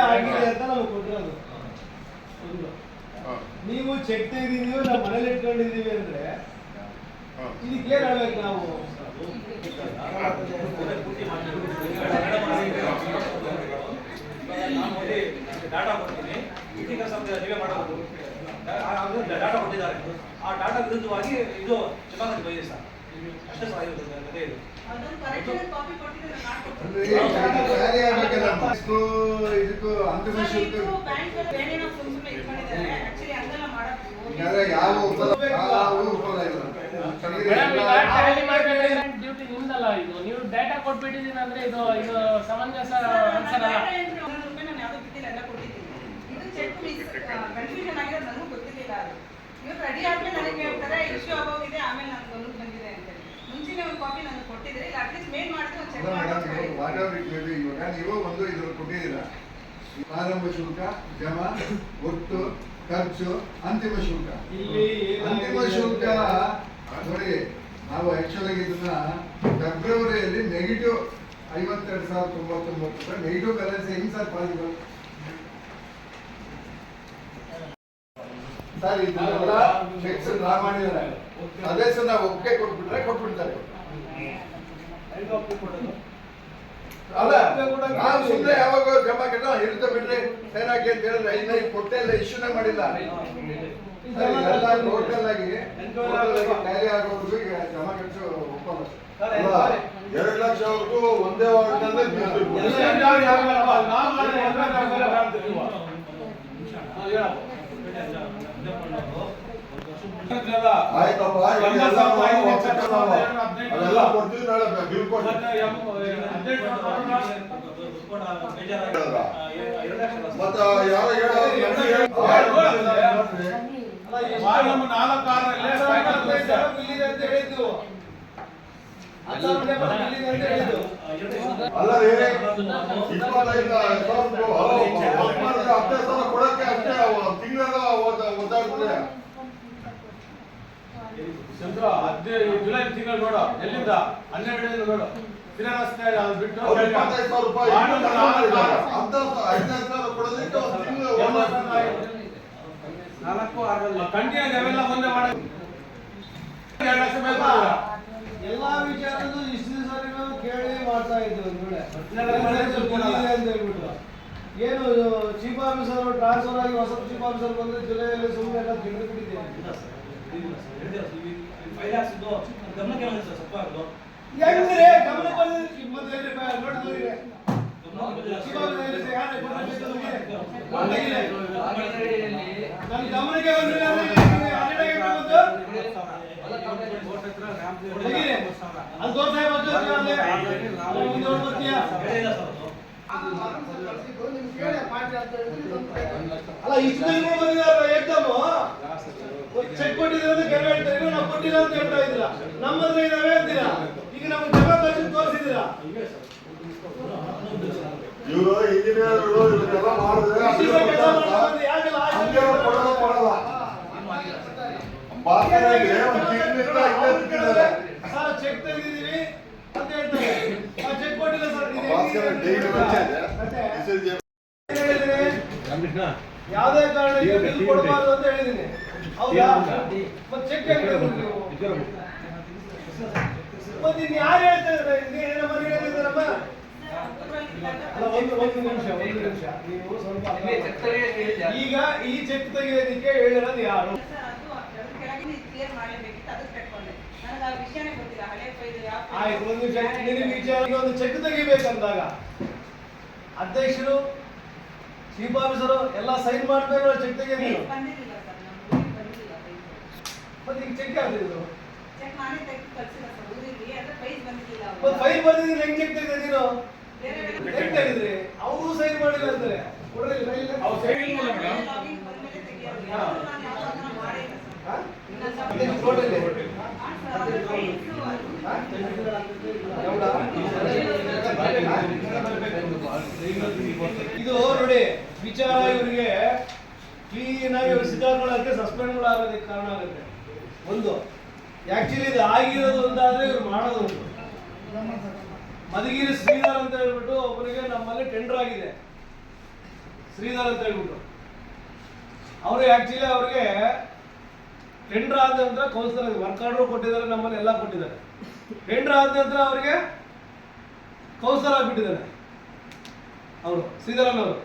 ಆಗಿದೆ ಅಂತ ನಮಗೆ ಕೊಟ್ಟಿರೋದು. ನೀವು ಚೆಕ್ ತೆಗೆದಿದ್ದೀವಿ, ನಾವು ಮನೇಲಿ ಇಟ್ಕೊಂಡಿದ್ದೀವಿ ಅಂದ್ರೆ ಇದಕ್ಕೆ ಏನ್ ಹೇಳ್ಬೇಕು ನಾವು? ಡಾಟಾ ಕೊಡ್ತೀನಿ, ನೀವೇ ಮಾಡೋದು. ಡಾಟಾ ಕೊಟ್ಟಿದ್ದಾರೆ, ಆ ಡಾಟಾ ವಿರುದ್ಧವಾಗಿ ಇದು ಜಮಾಖರ್ಚು ಬಂದಿದೆ ಸರ್. ಅಷ್ಟೇ ಸರ್ ಕಥೆ ಇದು. ಇದಕ್ಕೂ ಅಂತಿಮ ಶುಲ್ಕ ಯಾವ ಉಪದ ಇಲ್ಲ. ಡ್ಯೂಟಿ ನಿಮ್ದಲ್ಲ ಇದು. ನೀವು ಡೇಟಾ ಕೊಟ್ಬಿಟ್ಟಿದ್ದೀನಿ ಅಂದ್ರೆ ಇದು ಸಮಂಜಸ ಅನ್ಸಲ್ಲ. ರೆಡಿ ಆದ್ಮೇಲೆ ನನಗೆ ಹೇಳ್ತಾರೆ ಇಶ್ಯೂ ಆಗೋಗಿದೆ, ಆಮೇಲೆ ನಾನು ಗಮನಕ್ಕೆ ಬಂದಿದೆ ಅಂತ ಹೇಳಿ. ಮುಂಚಿನ ಒಂದು ಕಾಪಿ ನಾನು ಕೊಟ್ಟಿದ್ರೆ ಇಲ್ಲ ಅಟ್ಲೀಸ್ಟ್ ಮೇಲ್ ಮಾಡಿದ್ರೆ ಚೆಕ್ ಮಾಡಿ. ಇವಾಗ ನೀವು ಒಂದು ಇದ್ರ ಕೊಟ್ಟಿದ್ದೀರಾ, ಪ್ರಾರಂಭ ಶುಲ್ಕ, ಜಮಾ, ಒಟ್ಟು ಖರ್ಚು, ಅಂತಿಮ ಶುಲ್ಕ. ಅಂತಿಮ ಶುಲ್ಕ ನೋಡಿ, ನಾವು ಆಕ್ಚುಲ್ ಆಗಿ ಇದನ್ನ ಫೆಬ್ರವರಿಯಲ್ಲಿ ನೆಗೆಟಿವ್ 52,099 ರೂಪಾಯಿ ನೆಗೆಟಿವ್ ಬ್ಯಾಲೆನ್ಸ್ ಹೆಂಗ್ ಸರ್ ಪಾಸಿಬಲ್ ಸರ್? ಇದನ್ನೆಲ್ಲ ಚೆಕ್ಸ್ ಡ್ರಾ ಮಾಡಿದ್ದಾರೆ, ಅದೇ ಸರ್ ನಾವು ಒಪ್ಪಿಗೆ ಕೊಟ್ಬಿಡ್ತಾರೆ. ಅಲ್ಲ ನಾವು ಸುಮ್ಮನೆ ಯಾವಾಗ ಜಮಾ ಕಟ್ಟ ಇರುತ್ತೆ ಬಿಡ್ರಿ ಸೈನ್ ಹಾಕಿ ಅಂತ ಹೇಳಿದ್ರೆ ಇನ್ನ ಕೊಟ್ಟೆ ಇಲ್ಲ, ಇಶ್ಯೂನೇ ಮಾಡಿಲ್ಲ. ಎಲ್ಲ ಟೋಟಲ್ ಆಗಿ ಟ್ಯಾಲಿ ಆಗೋವರೆಗೂ ಜಮಾ ಖರ್ಚು ಒಪ್ಪಲ್ಲ. 2 ಲಕ್ಷವರೆಗೂ ಒಂದೇ ವಾರ್ಡ್ನಲ್ಲೇ ಆಯ್ತಪ್ಪ, ಅದೆಲ್ಲ ಕೊಡ್ತೀವಿ, ನಾಳೆ ಬಿಲ್ ಕೊಡ್ತೀವಿ. ಮತ್ತೆ ಯಾರು ಅಲ್ಲ ರೀ, 25,000 ಕೊಡಕ್ಕೆ ಅಷ್ಟೇ ತಿಂಗಳ ಓದಾಡ್ತಾರೆ. ಜುಲೈ ತಿಂಗಳು ನೋಡು, ಎಲ್ಲಿಂದ 12 ನೋಡು, ಸ್ಥಿರ ರಸ್ತೆ ಬಿಟ್ಟು 25,000 ರೂಪಾಯಿ 15,000 ಕೊಡೋದಕ್ಕೆ ಒಂದು ತಿಂಗಳು ಕಂಟಿನ್ಯೂ ಅವೆಲ್ಲ ಮುಂದೆ ಮಾಡಿ ಎಲ್ಲಾ ವಿಚಾರದ್ದು ಇಷ್ಟು ದಿವಸ ನಾವು ಕೇಳಿ ಮಾಡ್ತಾ ಇದ್ವಿ. ಅಂತ ಹೇಳ್ಬಿಟ್ಟು ಏನು ಚೀಫ್ ಆಫೀಸರ್ ಟ್ರಾನ್ಸ್ಫರ್ ಆಗಿ ಹೊಸ ಚೀಫ್ ಆಫೀಸರ್ ಬಂದ್ರೆ ಜುಲೈಯಲ್ಲಿ ಸುಮ್ಮನೆ ಎಲ್ಲ ತಿಂಗಳು ಬಿಟ್ಟಿದ್ದೇವೆ. ಗಮನಕ್ಕೆ ಬಂದಿದೆ ಸ್ವಲ್ಪ ಹೆಂಗ್ರೆ ಗಮನ ಬಂದಿದೆ. ನನ್ನ ಗಮನಕ್ಕೆ ಬಂದಿಲ್ಲ ಅಂದ್ರೆ ಅದು ತೋರ್ಸ ಅಲ್ಲ ಇಷ್ಟು ದಿನ ಬಂದಿದ್ದಾರೆ ಏಕ್ದಮ್ ಚೆಕ್ ಕೊಟ್ಟಿದ್ರೆ ಅಂತ ಕೆಲವು ಹೇಳ್ತಾರೆ, ನಾವು ಕೊಟ್ಟಿಲ್ಲ ಅಂತ ಹೇಳ್ತಾ ಇದ್ದೀರಾ, ನಮ್ಮ ಹತ್ರ ಇದಾವೆ ಅಂತೀರಾ. ಈಗ ನಮ್ಗೆ ಜಗ ತೋರಿಸಿದ್ದೀರಾ. ಇವರು ಇಂಜಿನಿಯರ್ಗಳು ಇವರೆಲ್ಲ ಮಾಡಿದ್ರೆ ಚೆಕ್ ತೆಗೆದಿದ್ದೀವಿ ಅಂತ ಹೇಳ್ತಾರೆ, ಚೆಕ್ ಕೊಟ್ಟಿಲ್ಲ ಸರ್. ಯಾವುದೇ ಕಾರಣಕ್ಕೆ ಬಿಲ್ ಕೊಡಬಾರ್ದು ಅಂತ ಹೇಳಿದ್ದೀನಿ, ಹೌದಾ? ಮತ್ತೆ ಚೆಕ್ ಮತ್ತೆ ಇನ್ನು ಯಾರು ಹೇಳ್ತಾ ಇದ್ದಾರೆ? ಏನಮ್ಮ ಹೇಳಿದ್ದಾರಮ್ಮ? ಒಂದು ನಿಮಿಷ ನೀವು ಸ್ವಲ್ಪ ಈಗ ಈ ಚೆಕ್ ತೆಗೆಯೋದಕ್ಕೆ ಹೇಳಿರೋದು ಯಾರು? ಆಯ್ತು, ಒಂದು ಚೆಕ್ ತೆಗಿಬೇಕಂದಾಗ ಅಧ್ಯಕ್ಷರು ಚೀಫ್ ಆಫೀಸರು ಎಲ್ಲ ಸೈನ್ ಮಾಡ್ಬೇಕು, ಚೆಕ್ ತೆಗಿಯೋದು. ಮತ್ತೆ ಈಗ ಚೆಕ್ ಆಗ್ತಿದ್ರು ಫೈಲ್ ಬರ್ದಿದ್ದೀನಿ, ಹೆಂಗ್ ಚೆಕ್ ತೆಗೆದ ನೀನು? ಹೆಂಗ್ ತೆಗೆದ್ರಿ? ಅವರು ಸೈನ್ ಮಾಡಿಲ್ಲ ಅಂತಾರೆ. ಇದು ನೋಡಿ ವಿಚಾರ, ಇವರಿಗೆ ಕ್ಲೀನ್ ಆಗಿ ಸಿಕ್ಕಾಕೊಳ್ಳೋಕೆ ಸಸ್ಪೆಂಡ್ ಆಗೋದಕ್ಕೆ ಕಾರಣ ಆಗುತ್ತೆ. ಒಂದು ಆಕ್ಚುಲಿ ಇದು ಆಗಿರೋದು ಒಂದಾದ್ರೆ ಇವ್ರು ಮಾಡೋದು ಒಂದು. ಮಧುಗಿರಿ ಶ್ರೀಧರ್ ಅಂತ ಹೇಳ್ಬಿಟ್ಟು ಒಬ್ಬರಿಗೆ ನಮ್ಮಲ್ಲಿ ಟೆಂಡರ್ ಆಗಿದೆ, ಶ್ರೀಧರ್ ಅಂತ ಹೇಳ್ಬಿಟ್ಟು. ಅವರು ಆಕ್ಚುಲಿ ಅವ್ರಿಗೆ ಟೆಂಡರ್ ಆದ ನಂತರ ಕೌನ್ಸಿಲರ್ ವರ್ಕ್ ಆರ್ಡರ್ ಕೊಟ್ಟಿದ್ದಾರೆ, ನಮ್ಮಲ್ಲಿ ಎಲ್ಲ ಕೊಟ್ಟಿದ್ದಾರೆ. ಟೆಂಡರ್ ಆದ ನಂತರ ಅವರಿಗೆ ಕೌನ್ಸಿಲರ್ ಆಗಿಬಿಟ್ಟಿದ್ದಾರೆ ಅವರು, ಶ್ರೀಧರನ್ ಅವರು.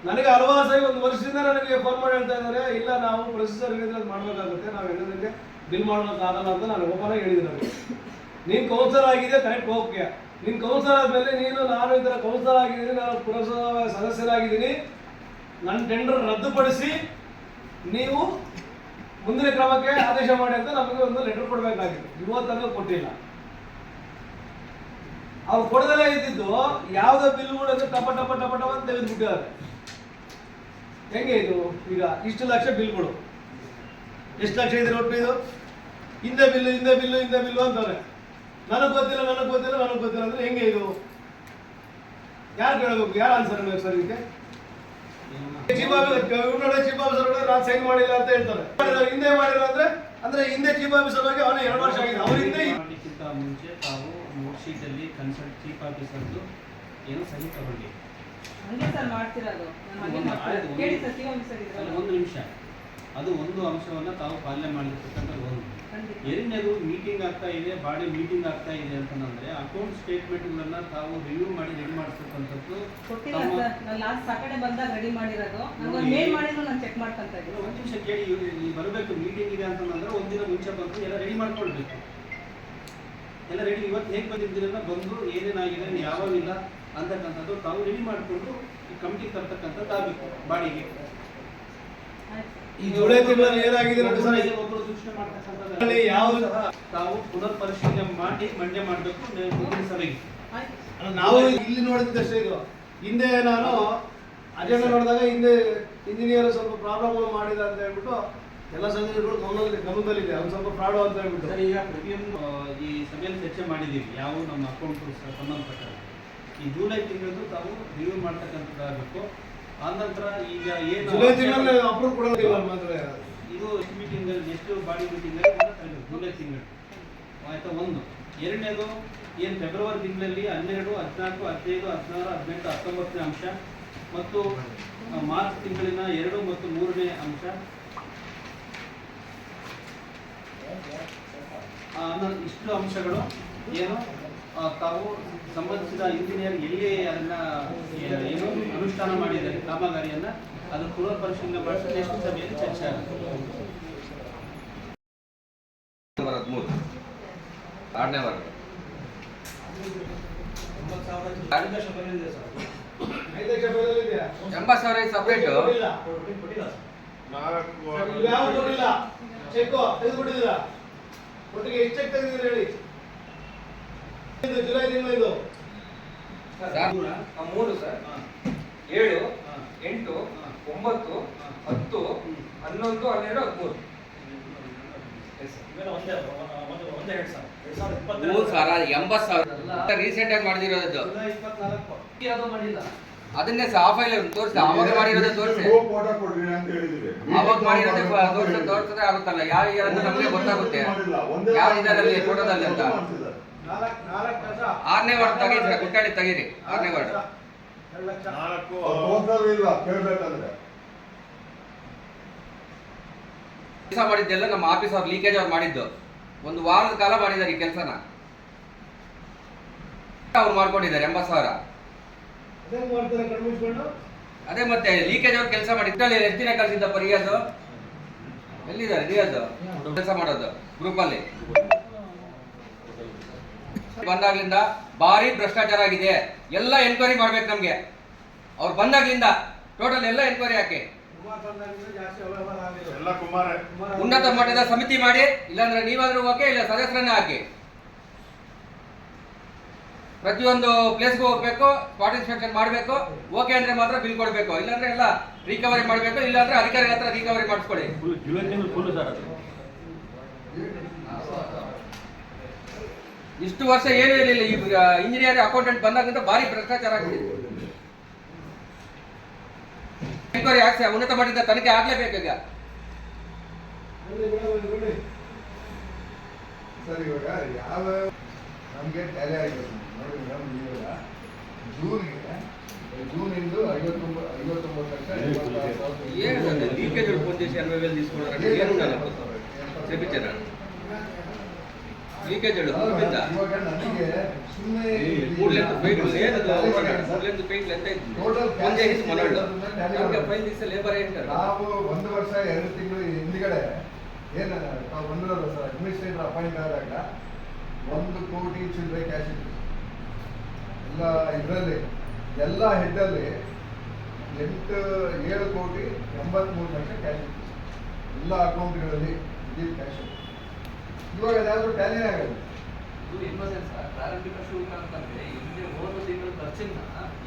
ನನಗೆ ಹಲವಾರು ಸಾರಿ ಒಂದು ವರ್ಷದಿಂದ ನನಗೆ ಫೋನ್ ಮಾಡಿ ಹೇಳ್ತಾ ಇದ್ದಾರೆ, ಇಲ್ಲ ನಾವು ಪ್ರೊಸೀಜರ್ ಏನಿದ್ರೆ ಅದು ಮಾಡಬೇಕಾಗುತ್ತೆ, ನಾವು ಎಲ್ಲದಕ್ಕೆ ಬಿಲ್ ಮಾಡೋಕ್ಕಾಗಲ್ಲ ಅಂತ ನಾನು ಓಪನ್ ಆಗಿ ಹೇಳಿದ್ದೀನಿ ನನಗೆ. ನೀನು ಕೌನ್ಸಿಲರ್ ಆಗಿದೆ ಕರೆಕ್ಟ್, ಓಕೆ. ನೀನು ಕೌನ್ಸಿಲರ್ ಆದಮೇಲೆ ನಾನು ಈ ಥರ ಕೌನ್ಸಿಲರ್ ಆಗಿದ್ದೀನಿ, ನಾನು ಪುರಸಭಾ ಸದಸ್ಯರಾಗಿದ್ದೀನಿ, ನನ್ನ ಟೆಂಡರ್ ರದ್ದುಪಡಿಸಿ ನೀವು ಮುಂದಿನ ಕ್ರಮಕ್ಕೆ ಆದೇಶ ಮಾಡಿ ಅಂತ ನಮಗೆ ಒಂದು ಲೆಟರ್ ಕೊಡಬೇಕಾಗಿತ್ತು. ಇವತ್ತನ್ನು ಕೊಟ್ಟಿಲ್ಲ. ಅವ್ರು ಕೊಡದಲ್ಲೇ ಇದ್ದಿದ್ದು ಯಾವುದೋ ಬಿಲ್ಗಳು ಅಂದ್ರೆ ಟಪ ಟಪ ಟಪ ಟಪ ಅಂತ ತೆಗೆದುಬಿಟ್ಟಿದ್ದಾರೆ. ಹೆಂಗೆ ಇದು? ಈಗ ಇಷ್ಟು ಲಕ್ಷ ಬಿಲ್ಗಳು, ಎಷ್ಟು ಲಕ್ಷ ಇದೆ ಒಟ್ಟು? ಇದು ಹಿಂದೆ ಬಿಲ್ಲು ಅಂತಾರೆ. ನನಗೆ ಗೊತ್ತಿಲ್ಲ ಅಂದ್ರೆ ಹೆಂಗೆ ಇದು? ಯಾರು ಕೇಳಬೇಕು? ಯಾರು ಆನ್ಸರ್ ಬೇಕು ಸರ್ ಇದಕ್ಕೆ? ಚೀಫ್ ಆಫೀಸರ್ ನಾನು ಸೈನ್ ಮಾಡಿಲ್ಲ ಅಂತ ಹೇಳ್ತಾರೆ. ಹಿಂದೆ ಮಾಡಿಲ್ಲ ಅಂದ್ರೆ ಹಿಂದೆ ಚೀಫ್ ಆಫೀಸರ್ ಆಗಿ ಅವನು 2 ವರ್ಷ ಆಗಿದೆ. ಅವ್ರ ಹಿಂದೆ ಮುಂಚೆ ತಾವು ನೋಟ್ ಶೀಟ್ ಅಲ್ಲಿ ಕನ್ಸಲ್ಟ್ ಚೀಫ್ ಆಫೀಸರ್ದು ಏನು ಸಹಿ ತಗೊಳ್ಳಿ. ಒಂದು ನಿಮಿಷ, ಅದು ಒಂದು ಅಂಶವನ್ನ ತಾವು ಪಾಲನೆ ಮಾಡಿರ್ತಕ್ಕಂಥ ಒಂದು. ಎರಡನೇದು ಮೀಟಿಂಗ್ ಆಗ್ತಾ ಇದೆ, ಬಾಡಿ ಮೀಟಿಂಗ್ ಆಗ್ತಾ ಇದೆ ಅಂತಂದ್ರೆ ಅಕೌಂಟ್ ಸ್ಟೇಟ್ಮೆಂಟ್ಗಳನ್ನ ತಾವು ರಿವ್ಯೂ ಮಾಡಿ ರೆಡಿ ಮಾಡಿರ್ತಕ್ಕಂಥದ್ದು. ಒಂದು ನಿಮಿಷ ಕೇಳಿ, ಬರಬೇಕು ಮೀಟಿಂಗ್ ಇದೆ ಅಂತಂದ್ರೆ ಒಂದಿನ ಮುಂಚೆ ಬಂದು ಎಲ್ಲ ರೆಡಿ ಮಾಡ್ಕೊಳ್ಬೇಕು. ಎಲ್ಲ ರೆಡಿ ಇವತ್ತು ಹೇಗೆ ಬಂದಿದ್ದೀರನ್ನ ಬಂದು ಏನೇನಾಗಿದೆ ಯಾವಾಗಿಲ್ಲ ಅಂತಕ್ಕಂಥದ್ದು ತಾವು ರೆಡಿ ಮಾಡಿಕೊಂಡು ಈ ಕಮಿಟಿ ತರ್ತಕ್ಕಂಥದ್ದು ಆಗಬೇಕು ಬಾಡಿಗೆ. ಈ ಜುಲೈ ತಿಂಗಳಲ್ಲಿ ಏನಾಗಿದೆ ಒಬ್ಬರು ಸೂಚನೆ ಮಾಡ್ತಕ್ಕಂಥದ್ದು ತಾವು ಪುನರ್ ಪರಿಶೀಲನೆ ಮಾಡಿ ಮಂಡ್ಯ ಮಾಡಬೇಕು ಮುಂದಿನ ಸಭೆಗೆ. ನಾವು ಇಲ್ಲಿ ನೋಡಿದ್ದಷ್ಟೇ. ಇದು ಹಿಂದೆ ನಾನು ಅಜೆಂಡಾ ನೋಡಿದಾಗ ಹಿಂದೆ ಇಂಜಿನಿಯರ್ ಸ್ವಲ್ಪ ಪ್ರಾಬ್ಲಮ್ ಮಾಡಿದ ಅಂತ ಹೇಳ್ಬಿಟ್ಟು ಎಲ್ಲ ಸದಸ್ಯರುಗಳು ಗಮನದಲ್ಲಿದೆ, ಅವ್ನು ಸ್ವಲ್ಪ ಫ್ರಾಡ್ ಅಂತ ಹೇಳ್ಬಿಟ್ಟು. ಸರ್, ಈಗ ಪ್ರತಿಯೊಂದು ಈ ಸಭೆಯಲ್ಲಿ ಚರ್ಚೆ ಮಾಡಿದ್ದೀವಿ, ಯಾವ ನಮ್ಮ ಅಕೌಂಟ್ ಸಂಬಂಧಪಟ್ಟ ಈ ಜುಲೈ ತಿಂಗಳದ್ದು ತಾವು ರಿವ್ಯೂ ಮಾಡ್ತಕ್ಕಂಥದ್ದಾಗಬೇಕು. ಆನಂತರ ಈಗ ಏನು ಜುಲೈ ತಿಂಗಳಲ್ಲಿ ಅಪ್ರೂವ್ ಕೊಡೋದಿಲ್ಲ ಮಾತ್ರ. ಇದು ಮೀಟಿಂಗ್ ಎಷ್ಟು ಬಾಡಿ ಮೀಟಿಂಗ್ ಜುಲೈ ತಿಂಗಳು ಆಯ್ತಾ. ಒಂದು ಎರಡನೇದು ಏನು ಫೆಬ್ರವರಿ ತಿಂಗಳಲ್ಲಿ 12, 14, 15, 16, 18, 19ನೇ ಅಂಶ ಮತ್ತು ಮಾರ್ಚ್ ತಿಂಗಳಿನ 2 ಮತ್ತು 3ನೇ ಅಂಶ. ಇಷ್ಟು ಅಂಶಗಳು ಏನು ತಾವು ಸಂಬಂಧಿಸಿದ ಇಂಜಿನಿಯರ್ ಎಲ್ಲಿ ಅದನ್ನ ಏನು ಅನುಷ್ಠಾನ ಮಾಡಿದ್ದಾರೆ ಕಾಮಗಾರಿಯನ್ನ ಅದು ಪುನರ್ ಪರಿಶೀಲನೆ ಮಾಡಿಸಿ ನೆಕ್ಸ್ಟ್ ಸಭೆಯಲ್ಲಿ ಚರ್ಚೆ ಆಗುತ್ತೆ. 6ನೇ ವಾರ 5 ಲಕ್ಷ ಬಂದಿದೆ ಸರ್. 5 ಲಕ್ಷ ಬೇರೆ ಇದೆಯಾ? 80,000 ಸಪರೇಟ್. ಕೊಟ್ಟಿಲ್ಲ ಸರ್. ಯಾವ ಕೊಟ್ಟಿಲ್ಲ? ಚೆಕ್ ತೆಗೆದುಬಿಟ್ಟಿದ್ದೀರಾ? ಒಟ್ಟಿಗೆ ಎಷ್ಟು ಚೆಕ್ ತೆಗೆದಿದ್ದೀರಾ ಹೇಳಿ? ಇದು ಜುಲೈ ತಿಂಗಳಿಂದು. Sir 3 sir 7 8 9 10 11 12 13. ಇವೆಲ್ಲ ಒಂದೇ ಒಂದೇ ಹೇಳಿ ಸರ್. 80,000 ರೀಸೆಂಟ್ ಆಗಿ ಮಾಡಿದಿರೋದು. ಜುಲೈ 24 ಯಾವುದು ಮಾಡಿಲ್ಲ. ಅದನ್ನೇ ಆಫೈಲ್ ತೋರಿಸಿ, ಅವಾಗ ಮಾಡಿರೋದೇ ತೋರಿಸಿ, ಫೋಟೋ ಕೊಡ್ರಿ ಅಂತ ಹೇಳಿದ್ವಿ. ಅವಾಗ ಮಾಡಿರೋದೇ ತೋರಿಸಿದ್ರೆ ಆಗುತ್ತಲ್ಲ. ಯಾವ ಇಯರ್ ಅಂತ ನಮಗೆ ಗೊತ್ತಾಗುತ್ತೆ ಯಾವ ಇದರಲ್ಲಿ ಫೋಟೋದಲ್ಲಿ ಅಂತ. 4 ವರ್ಷ 6ನೇ ವಾರ್ಡ್ ತೆಗೀರಿ, ಗುಟ್ಟಾಳಿ ತೆಗೀರಿ. 6ನೇ ವಾರ್ಡ್ 2 ಲಕ್ಷ. ತೋರ್ಸೋದು ಇಲ್ಲ ಕೇಳ್ಬೇಕಂದ್ರೆ. ಕೆಲಸ ಮಾಡಿದ್ದೆಲ್ಲ ನಮ್ಮ ಆಫೀಸ್ ಅವ್ರು ಲೀಕೇಜ್ ಅವ್ರು ಮಾಡಿದ್ದು. 1 ವಾರದ ಕಾಲ ಮಾಡಿದ್ದಾರೆ ಈ ಕೆಲಸನ. ಅವ್ರು ಮಾಡ್ಕೊಂಡಿದ್ದಾರೆ 80,000. ಅದೇ ಮಾಡ್ತಾರೆ ಕಣ್ಮುಚ್ಕೊಂಡು. ಅದೇ ಮತ್ತೆ ಲೀಕೇಜ್ ಅವ್ರು ಕೆಲಸ ಮಾಡಿ ಇದ್ರಲ್ಲಿ ಎಷ್ಟು ದಿನ ಕಳಿಸಿದ್ದಪ್ಪ ರಿಯಾಜ್? ಎಲ್ಲಿದ್ದಾರೆ ರಿಯಾಜ್ ಕೆಲಸ ಮಾಡೋದು ಗ್ರೂಪಲ್ಲಿ? ಬಂದಾಗ್ಲಿಂದ ಭಾರಿ ಭ್ರಷ್ಟಾಚಾರ ಆಗಿದೆ. ಎಲ್ಲ ಎನ್ಕ್ವೈರಿ ಮಾಡ್ಬೇಕು ನಮ್ಗೆ. ಅವ್ರು ಬಂದಾಗ್ಲಿಂದ ಟೋಟಲ್ ಎಲ್ಲ ಎನ್ಕ್ವೈರಿ ಹಾಕಿ ಕುಮಾರ್ ಬಂದಾಗಿಂದ ಜಾಸ್ತಿ ಅವ್ಯವಹಾರ ಆಗಿದೆ. ಎಲ್ಲ ಕುಮಾರೇ. ಉನ್ನತ ಮಟ್ಟದ ಸಮಿತಿ ಮಾಡಿ, ಇಲ್ಲಾಂದ್ರೆ ನೀವಾದ್ರೂ ಓಕೆ, ಇಲ್ಲ ಸದಸ್ಯರನ್ನ ಹಾಕಿ. ಪ್ರತಿಯೊಂದು ಪ್ಲೇಸ್ಗೂ ಹೋಗ್ಬೇಕು, ಸ್ಪಾಟ್ ಇನ್ಸ್ಪೆಕ್ಷನ್ ಮಾಡಬೇಕು. ಓಕೆ ಅಂದ್ರೆ ಮಾತ್ರ ಬಿಲ್ ಕೊಡಬೇಕು, ಇಲ್ಲಾಂದ್ರೆ ಎಲ್ಲ ರಿಕವರಿ ಮಾಡಬೇಕು. ಇಲ್ಲಾಂದ್ರೆ ಅಧಿಕಾರಿಗಳ ಹತ್ರ ರಿಕವರಿ ಮಾಡಿಸ್ಕೊಳ್ಳಿ. ಜುಲೈ ತಿಂಗಳು ಫುಲ್ ಸರ್ ಅದು. ಇಷ್ಟು ವರ್ಷ ಏನೂ ಇರಲಿಲ್ಲ. ಈಗ ಇಂಜಿನಿಯರ್ ಅಕೌಂಟೆಂಟ್ ಬಂದಾಗಿಂದ ಭಾರಿ ಭ್ರಷ್ಟಾಚಾರ ಆಗಿದೆ. ಎನ್ಕ್ವೈರಿ ಹಾಕ್ಸಿ, ಉನ್ನತ ಮಟ್ಟದ ತನಿಖೆ ಆಗ್ಲೇಬೇಕು ಈಗ. ಸರ್ ಇವಾಗ ಯಾವ ನಮಗೆ ಟ್ಯಾಲಿ ಆಗಿರೋದು ನೋಡಿ ಮೇಡಮ್. ಇವಾಗ ಜೂನಿಂದ 59 ಲಕ್ಷ ಲೀಕೇಜ್ ಪೊಸಿಷನ್ ಲೀಕೇಜ್ ಇವಾಗ ನನಗೆ ಸುಮ್ಮನೆ ನಾವು 1 ವರ್ಷ 2 ತಿಂಗಳು ಹಿಂದ್ಗಡೆ ಏನು ಬಂದಿರೋದು ಸರ್, ಅಡ್ಮಿನಿಸ್ಟ್ರೇಟರ್ ಅಪಾಯಿಂಟ್ ಆದಾಗ 1 ಕೋಟಿ ಚಿಲ್ಲರೆ ಕ್ಯಾಶ್ ಇತ್ತು ಎಲ್ಲ ಇದರಲ್ಲಿ. ಎಲ್ಲ ಹೆಡ್ಡಲ್ಲಿ 7 ಕೋಟಿ 83 ಲಕ್ಷ ಕ್ಯಾಶ್ ಇತ್ತು ಎಲ್ಲ ಅಕೌಂಟ್ಗಳಲ್ಲಿ. ಇದ್ದಿದ್ದು ಕ್ಯಾಶ್ ಇವಾಗ ಅದಾದ್ರೂ ಟ್ಯಾಲಿನೇ ಆಗಲ್ಲ. ಪ್ರಾರಂಭಿಕ ಶುಲ್ಕ ಅಂತಂದ್ರೆ ಹಿಂದೆ 3 ತಿಂಗಳ ಖರ್ಚಿನ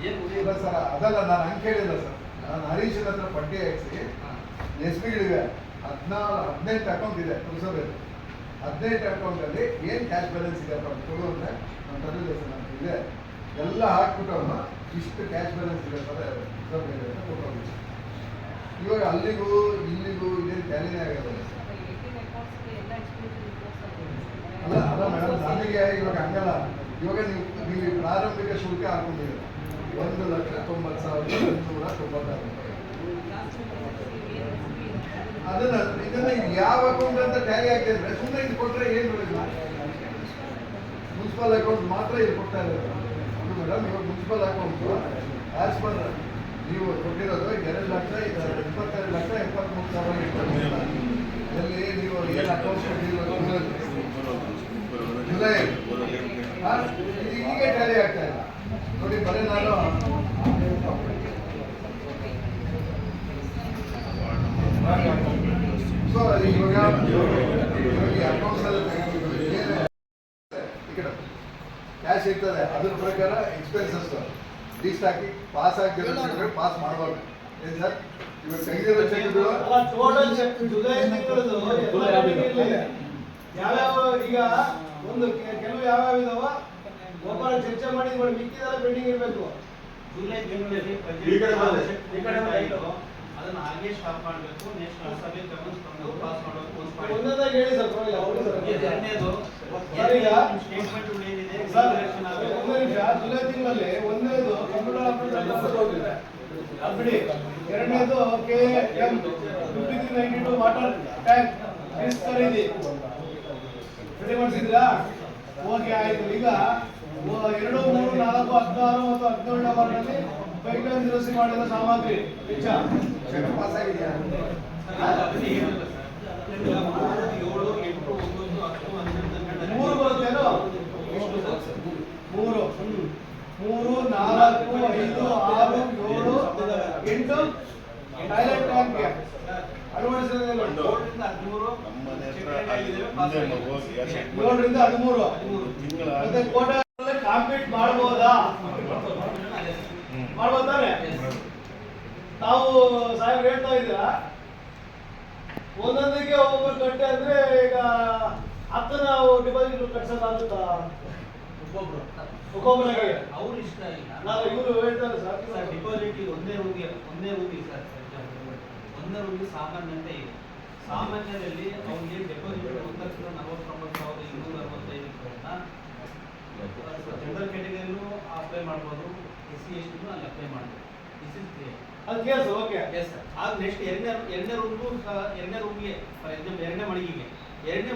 ಏನು ಇಲ್ಲ ಸರ್, ಅದಲ್ಲ ನಾನು ಹಂಗೆ ಕೇಳಿಲ್ಲ ಸರ್. ನಾನು ಹರೀಶನ್ ಹತ್ರ ಪಟ್ಟಿ ಹಾಕಿಸಿ SBಗಳಿವೆ 18 ಅಕೌಂಟ್ ಇದೆ ಪುರಸಭೆಯಲ್ಲಿ. 18 ಅಕೌಂಟಲ್ಲಿ ಏನು ಕ್ಯಾಶ್ ಬ್ಯಾಲೆನ್ಸ್ ಇದೆ ಅಂತ ಕೊಡು ಅಂದರೆ ನಾನು ತರಲಿಲ್ಲ ಸರ್. ನಾನು ಇದೆ ಎಲ್ಲ ಹಾಕ್ಬಿಟ್ಟು ಇಷ್ಟು ಕ್ಯಾಶ್ ಬ್ಯಾಲೆನ್ಸ್ ಇದೆ ಸರ್ ಪುರಸಭೆಯಲ್ಲಿ ಅಂತ ಕೊಟ್ಟು. ಇವಾಗ ಅಲ್ಲಿಗೂ ಇಲ್ಲಿಗೂ ಇದೇನು ಟ್ಯಾಲಿನೇ ಆಗಲ್ಲ. ಅಲ್ಲ ಅಲ್ಲ ಮೇಡಮ್, ನನಗೆ ಇವಾಗ ಹಂಗಲ್ಲ. ಇವಾಗ ನೀವು ಪ್ರಾರಂಭಿಕ ಶುಲ್ಕ ಹಾಕೊಂಡಿದ್ದೀರ 1,90,996 ಅದನ್ನ ಇದನ್ನ ಯಾವ ಅಕೌಂಟ್ ಅಂತ ಟ್ಯಾಲಿ ಹಾಕಿದ್ರೆ ಸುಮ್ಮನೆ ಇದು ಕೊಟ್ಟರೆ ಏನು ಮುನ್ಸಿಪಲ್ ಅಕೌಂಟ್ ಮಾತ್ರ ಇದು ಕೊಡ್ತಾ ಇದ್ದಾರೆ ಮೇಡಮ್. ಇವಾಗ ಮುನ್ಸಿಪಲ್ ಅಕೌಂಟ್ ಆಸ್ ಪರ್ ನೀವು ಕೊಟ್ಟಿರೋದು 2,22,73,000 ಎಲ್ಲಿ ನೀವು ಏನು ಅಕೌಂಟ್ ಕೊಟ್ಟಿರೋದು ಜುಲೈ ಹೀಗೆ ಟ್ಯಾಲಿ ಆಗ್ತಾ ಇಲ್ಲ ನೋಡಿ. ಬರೀ ನಾನು ಸೊ ಇವಾಗ ಅಕೌಂಟ್ಸಲ್ಲಿ ಕ್ಯಾಶ್ ಇರ್ತದೆ, ಅದ್ರ ಪ್ರಕಾರ ಎಕ್ಸ್ಪೆನ್ಸಸ್ ಲೀಸ್ಟ್ ಹಾಕಿ ಪಾಸ್ ಆಗಿರೋ ಪಾಸ್ ಮಾಡಬಾರ್ದು. ಏನು ಸರ್ ಇವಾಗ ತೆಗೆದಿರೋ ಚೆಕ್ಗಳು ಟೋಟಲ್ ಚೆಕ್ ಜುಲೈ ತಿಂಗಳದು ಯಾವ್ಯಾವ ಈಗ ಒಂದು ಕೆಲವು ಯಾವ್ಯಾವ ಇದಾವ ಒಬ್ಬರ ಚರ್ಚೆ ಮಾಡಿ ಮಿಕ್ಕಿದೆಲ್ಲ ಪೆಂಡಿಂಗ್ ಇರಬೇಕು. ಜುಲೈ ತಿಂಗಳಲ್ಲಿ ಅದನ್ನ ಹಾಗೆ ಸ್ಟಾಪ್ ಮಾಡಬೇಕು. ನ್ಯಾಷನಲ್ ಸಭೆ ಗಮನಿಸ್ಕೊಂಡು ಪಾಸ್ ಮಾಡಬೇಕು. ಒಂದೊಂದಾಗಿ ಹೇಳಿ ಸರ್. ಎರಡನೇದು ಸ್ಟೇಟ್ಮೆಂಟ್ಗಳು ಏನಿದೆ ಜುಲೈ ತಿಂಗಳಲ್ಲಿ ಒಂದನೇದು ಕಂಪ್ಯೂಟರ್ ಆಪರೇಟರ್ ಹೋಗಿದೆ ಅದು ಬಿಡಿ. ಎರಡನೇದು KM 5392 ವಾಟರ್ ಟ್ಯಾಂಕ್ ಖರೀದಿ ರೆಡಿ ಮಾಡಿಸಿದ್ರಾ? ಓಕೆ ಆಯ್ತು. ಈಗ 2, 3, 4, 16 ಮತ್ತು 17ನೇ ವಾರ್ಡ್ನಲ್ಲಿ ಪೈಪ್ಲೈನ್ ದುರಸ್ತಿ ಮಾಡಿದ ಸಾಮಗ್ರಿ ವೆಚ್ಚ ಪಾಸ್ ಆಗಿದೆಯಾ? 3 ಬರುತ್ತೇನೋ? 3 7ರಿಂದ 13 ಮತ್ತೆ ಕೋಟೆ ಕಾಂಪೀಟ್ ಮಾಡ್ಬೋದಾ? ಮಾಡ್ಬೋದಾನೆ? ತಾವು ಸಾಹೇಬ್ರು ಹೇಳ್ತಾ ಇದ್ದೀರಾ ಒಂದೊಂದಿಗೆ ಒಬ್ಬೊಬ್ಬರು ಕಟ್ಟೆ ಅಂದ್ರೆ ಈಗ 10 ನಾವು ಡಿಪಾಸಿಟ್ ಕಟ್ಸೋದಾಗುತ್ತಾ? ಒಬ್ಬೊಬ್ಬರಿಗೆ ಅವ್ರು ಇಷ್ಟ ಇಲ್ಲ. ನಾವು ಇವರು ಹೇಳ್ತಾರೆ ಸರ್ ಡಿಪಾಸಿಟ್ ಒಂದೇ ರೂಮಿಗೆ ಸರ್ ಒಂದೇ ರೂಮಿಗೆ ಸಾಮಾನ್ಯ ಅಂತ ಇದೆ. ಸಾಮಾನ್ಯದಲ್ಲಿ ಅವ್ರಿಗೆ ಡೆಪಾಸಿಟ್ 1,49,265 ಜನರಲ್ ಕ್ಯಾಟಗರಿನೂ ಅಪ್ಲೈ ಮಾಡ್ಬೋದು, SC ST ಅಲ್ಲಿ ಅಪ್ಲೈ ಮಾಡ್ಬೋದು. This is clear. ಅದು ಕೇಸ್ ಓಕೆ. Yes sir. ಆಗ ನೆಕ್ಸ್ಟ್ ಎರಡನೇ ರೂಮ್ಗೂ ಎರಡನೇ ರೂಮ್ಗೆ ಫಾರ್ ಎಕ್ಸಾಂಪಲ್ ಎರಡನೇ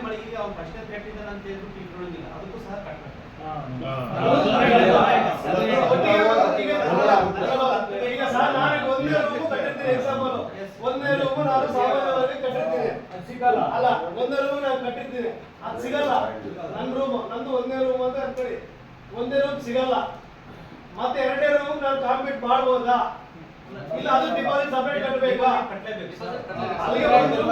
ಮಳಿಗೆಗೆ ಅವ್ನು ಫಸ್ಟೇ ಕಟ್ಟಿದ್ದಾನೆ ಅಂತ ಹೇಳ್ಬಿಟ್ಟು ಇಟ್ಕೊಳ್ಳೋದಿಲ್ಲ, ಅದಕ್ಕೂ ಸಹ ಕಟ್ಟಬೇಕು. ಈಗ ಸರ್ ನಾನು ಒಂದೇ ರೂಮ್ ಕಟ್ಟಿರ್ತೀನಿ, ಎಕ್ಸಾಂಪಲ್ ಒಂದೇ ರೂಮ್ ನಾನು ಸಾಮಾನ್ಯವಾಗಿ ಕಟ್ಟಿರ್ತೀನಿ, ಅದು ಸಿಗಲ್ಲ. ಅಲ್ಲ ಒಂದೇ ರೂಮ್ ನಾನು ಕಟ್ಟಿರ್ತೀನಿ, ಅದು ಸಿಗಲ್ಲ. ನನ್ನ ರೂಮ್ ನಂದು ಒಂದೇ ರೂಮ್ ಅಂತ ಅನ್ಕೊಳ್ಳಿ, ಒಂದೇ ರೂಮ್ ಸಿಗಲ್ಲ. ಮತ್ತೆ ಎರಡನೇ ರೂಮ್ ನಾನು ಕಾಂಪೀಟ್ ಮಾಡ್ಬೋದಾ? ಇಲ್ಲ ಅದು ಡಿಪಾಸಿಟ್ ಸಪರೇಟ್ ಕಟ್ಟಬೇಕಾ? ಕಟ್ಟಲೇಬೇಕು. ಅಲ್ಲಿಗೆ ಒಂದು ರೂಮ್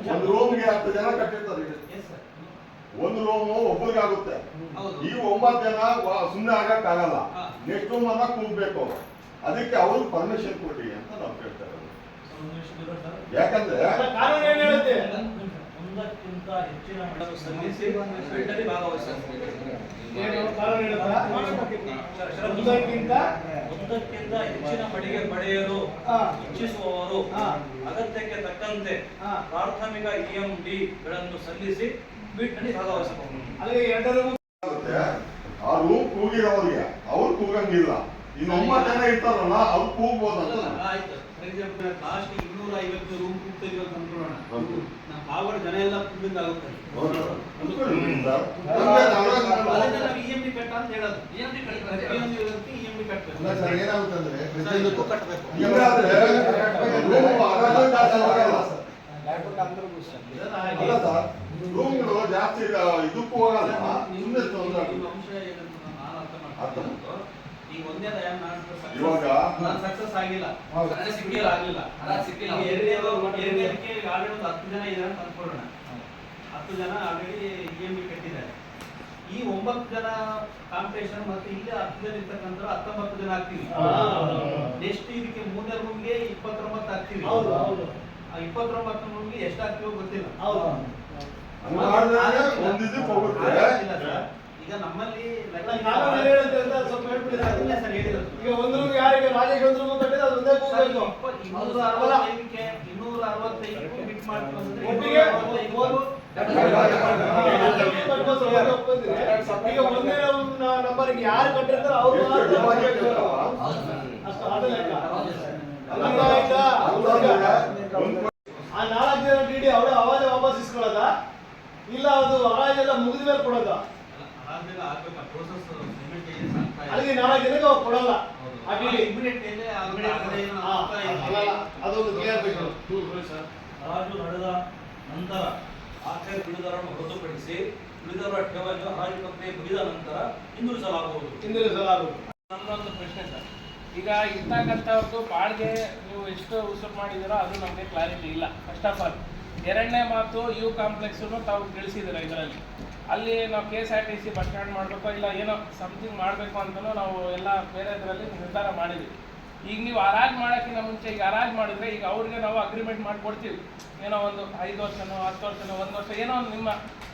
ಒಂದು ರೂಮ್ಗೆ 10 ಜನ ಕಟ್ಟಿರ್ತಾರೆ. ಒಂದು ರೂಮ್ ಒಬ್ಬರಿಗೆ ಆಗುತ್ತೆ. ಈ 9 ಜನ ಸುಮ್ಮನೆ ಆಗಕ್ಕಾಗಲ್ಲ. ನೆಕ್ಸ್ಟ್ ರೂಮ್ ಅನ್ನ ಕೂಗ್ಬೇಕು. ಅದಕ್ಕೆ ಅವ್ರಿಗೆ ಪರ್ಮಿಷನ್ ಕೊಡಿ ಅಂತ ನಾವು ಕೇಳ್ತಾ ಇರೋದು. ಯಾಕಂದ್ರೆ ಕಾನೂನು ಏನ್ ಹೇಳುತ್ತೆ? ಒಂದಕ್ಕಿಂತ ಹೆಚ್ಚಿನ ಮಟ್ಟದ ಸಲ್ಲಿಸಿ ಬಿಟ್ಟಲ್ಲಿ ಭಾಗವಹಿಸಬೇಕು. ಏನು ಕಾನೂನು ಹೇಳುತ್ತಾ? ಒಂದಕ್ಕಿಂತ ಹೆಚ್ಚಿನ ಮಡಿಗೆ ಪಡೆಯಲು ಇಚ್ಛಿಸುವವರು ಅಗತ್ಯಕ್ಕೆ ತಕ್ಕಂತೆ ಪ್ರಾಥಮಿಕ EMD ಗಳನ್ನು ಸಲ್ಲಿಸಿ ಬಿಟ್ನಲ್ಲಿ ಭಾಗವಹಿಸಬಹುದು. ಅಲ್ಲಿಗೆ ಎರಡನೇ ರೂಮ್ ಆ ರೂಮ್ ಕೂಗಿರೋರಿಗೆ ಅವ್ರು ಕೂಗಂಗಿಲ್ಲ. ಇನ್ನು 9 ಜನ ಇರ್ತಾರಲ್ಲ ಅವ್ರು ಕೂಗ್ಬೋದಂತ. ಆಯ್ತು. ಫಾರ್ ಎಕ್ಸಾಂಪಲ್ ಲಾಸ್ಟ್ 250 ರೂಮ್ ಕೂಗ್ತೀವಿ ಅಂತ ಅನ್ಕೊಳ್ಳೋಣ. ನಮ್ಮ ಪಾವಡ ಜನ ಎಲ್ಲ ಕೂಗಿಂಗ್ ಆಗುತ್ತೆ. ಅದನ್ನ ನಾವು EMD ಕಟ್ಟ ಅಂತ ಹೇಳೋದು. EMD ಕಟ್ಟಬೇಕು. ಏನಾಗುತ್ತಂದ್ರೆ ಪ್ರತಿಯೊಂದಕ್ಕೂ ಕಟ್ಟಬೇಕು. ರೂಮ್ಗಳು ಜಾಸ್ತಿ ಇದಕ್ಕೂ ಹೋಗಲ್ಲ. ಸುಮ್ಮನೆ ತೊಂದರೆ ಈಗ ಒಂದೇ ಇವಾಗ ಸಕ್ಸಸ್ ಆಗಿಲ್ಲ, ಆಗಿಲ್ಲ. ಎರಡನೇದಕ್ಕೆ ಆಲ್ರೆಡಿ ಒಂದು 10 ಜನ ಇದ್ದಾರೆ ಅಂತ ಅನ್ಕೊಳ್ಳೋಣ. 10 ಜನ ಆಲ್ರೆಡಿ EMD ಕಟ್ಟಿದ್ದಾರೆ. ಈ 9 ಜನ ಕಾಂಪಿಟೇಷನ್ ಮತ್ತೆ ಇಲ್ಲಿ 10 ಜನ ಇರ್ತಕ್ಕಂಥ 19 ಜನ ಆಗ್ತೀವಿ. ನೆಕ್ಸ್ಟ್ ಇದಕ್ಕೆ ಮೂರನೇ ರೂಮ್ಗೆ 29 ಆಗ್ತೀವಿ. ಆ 29 ರೂಮ್ಗೆ ಎಷ್ಟು ಆಗ್ತೀವೋ ಗೊತ್ತಿಲ್ಲ. ಈಗ ನಮ್ಮಲ್ಲಿ ಕಾನೂನು ಏನ್ ಹೇಳುತ್ತೆ ಅಂತ ಸ್ವಲ್ಪ ಹೇಳ್ಬಿಡಿ ಸರ್. ಇಲ್ಲ ಸರ್ ಹೇಳಿರೋದು. ಈಗ ಒಂದು ರೂಮ್ ಯಾರಿಗೆ ರಾಜೇಶ್ ಒಂದು ರೂಮ್ ಕಟ್ಟಿದ್ರೆ ಅದು ಒಂದೇ ಕೂಗಬೇಕು. 265 ಬಿಟ್ ಮಾಡ್ಕೊಂಡ್ರೆ ಒಟ್ಟಿಗೆ ಈಗ ಒಂದೇ ನಂಬರ್ಗೆ ಯಾರು ಕಟ್ಟಿರ್ತಾರೋ ಅವ್ರು ಅಷ್ಟು ಅದು ಲೆಕ್ಕ. ಆಯ್ತಾ? ಆ 4 ಜನ DD ಅವರೇ ಅವಾಜ್ ವಾಪಸ್ ಇಸ್ಕೊಳ್ಳೋದಾ ಇಲ್ಲ ಅದು ಹರಾಜೆಲ್ಲ ಮುಗಿದ ಮೇಲೆ ಕೊಡೋದಾ? ಅಲ್ಲಿಗೆ 4 ಜನಕ್ಕೆ ಅವ್ರು ಕೊಡಲ್ಲ. ಅದೊಂದು ಕ್ಲಿಯರ್ ಬೇಕು. ಹರಾಜು ನಡೆದ ನಂತರ ಆಖರಿ ಬಿಡುಗರನ್ನು ಹೊರತುಪಡಿಸಿ ಉಳಿದವರ ಠೇವಣಿಯನ್ನು ಹರಾಜು ಪ್ರಕ್ರಿಯೆ ಮುಗಿದ ನಂತರ ಹಿಂದಿರುಗಿಸಲಾಗುವುದು. ನನ್ನೊಂದು ಪ್ರಶ್ನೆ ಸರ್, ಈಗ ಇರ್ತಕ್ಕಂಥವ್ರದ್ದು ಬಾಡಿಗೆ ನೀವು ಎಷ್ಟು ಉಸುರು ಮಾಡಿದ್ದೀರೋ ಅದು ನಮಗೆ ಕ್ಲಾರಿಟಿ ಇಲ್ಲ. ಫಸ್ಟ್ ಆಫ್ ಆಲ್ ಎರಡನೇ ಮಾತು, ಯು ಕಾಂಪ್ಲೆಕ್ಸನ್ನು ತಾವು ತಿಳಿಸಿದ್ದೀರ. ಇದರಲ್ಲಿ ಅಲ್ಲಿ ನಾವು KSRTC ಬಸ್ ಸ್ಟ್ಯಾಂಡ್ ಮಾಡಬೇಕು ಇಲ್ಲ ಏನೋ ಸಮಥಿಂಗ್ ಮಾಡಬೇಕು ಅಂತಲೂ ನಾವು ಎಲ್ಲ ಬೇರೆ ಇದರಲ್ಲಿ ನಿರ್ಧಾರ ಮಾಡಿದ್ವಿ. ಈಗ ನೀವು ಹರಾಜು ಮಾಡೋಕ್ಕಿಂತ ಮುಂಚೆ ಈಗ ಹರಾಜು ಮಾಡಿದ್ರೆ ಈಗ ಅವ್ರಿಗೆ ನಾವು ಅಗ್ರಿಮೆಂಟ್ ಮಾಡಿಕೊಡ್ತೀವಿ. ಏನೋ ಒಂದು 5 ವರ್ಷನೋ 10 ವರ್ಷನೋ 1 ವರ್ಷ ಏನೋ ಒಂದು ನಿಮ್ಮ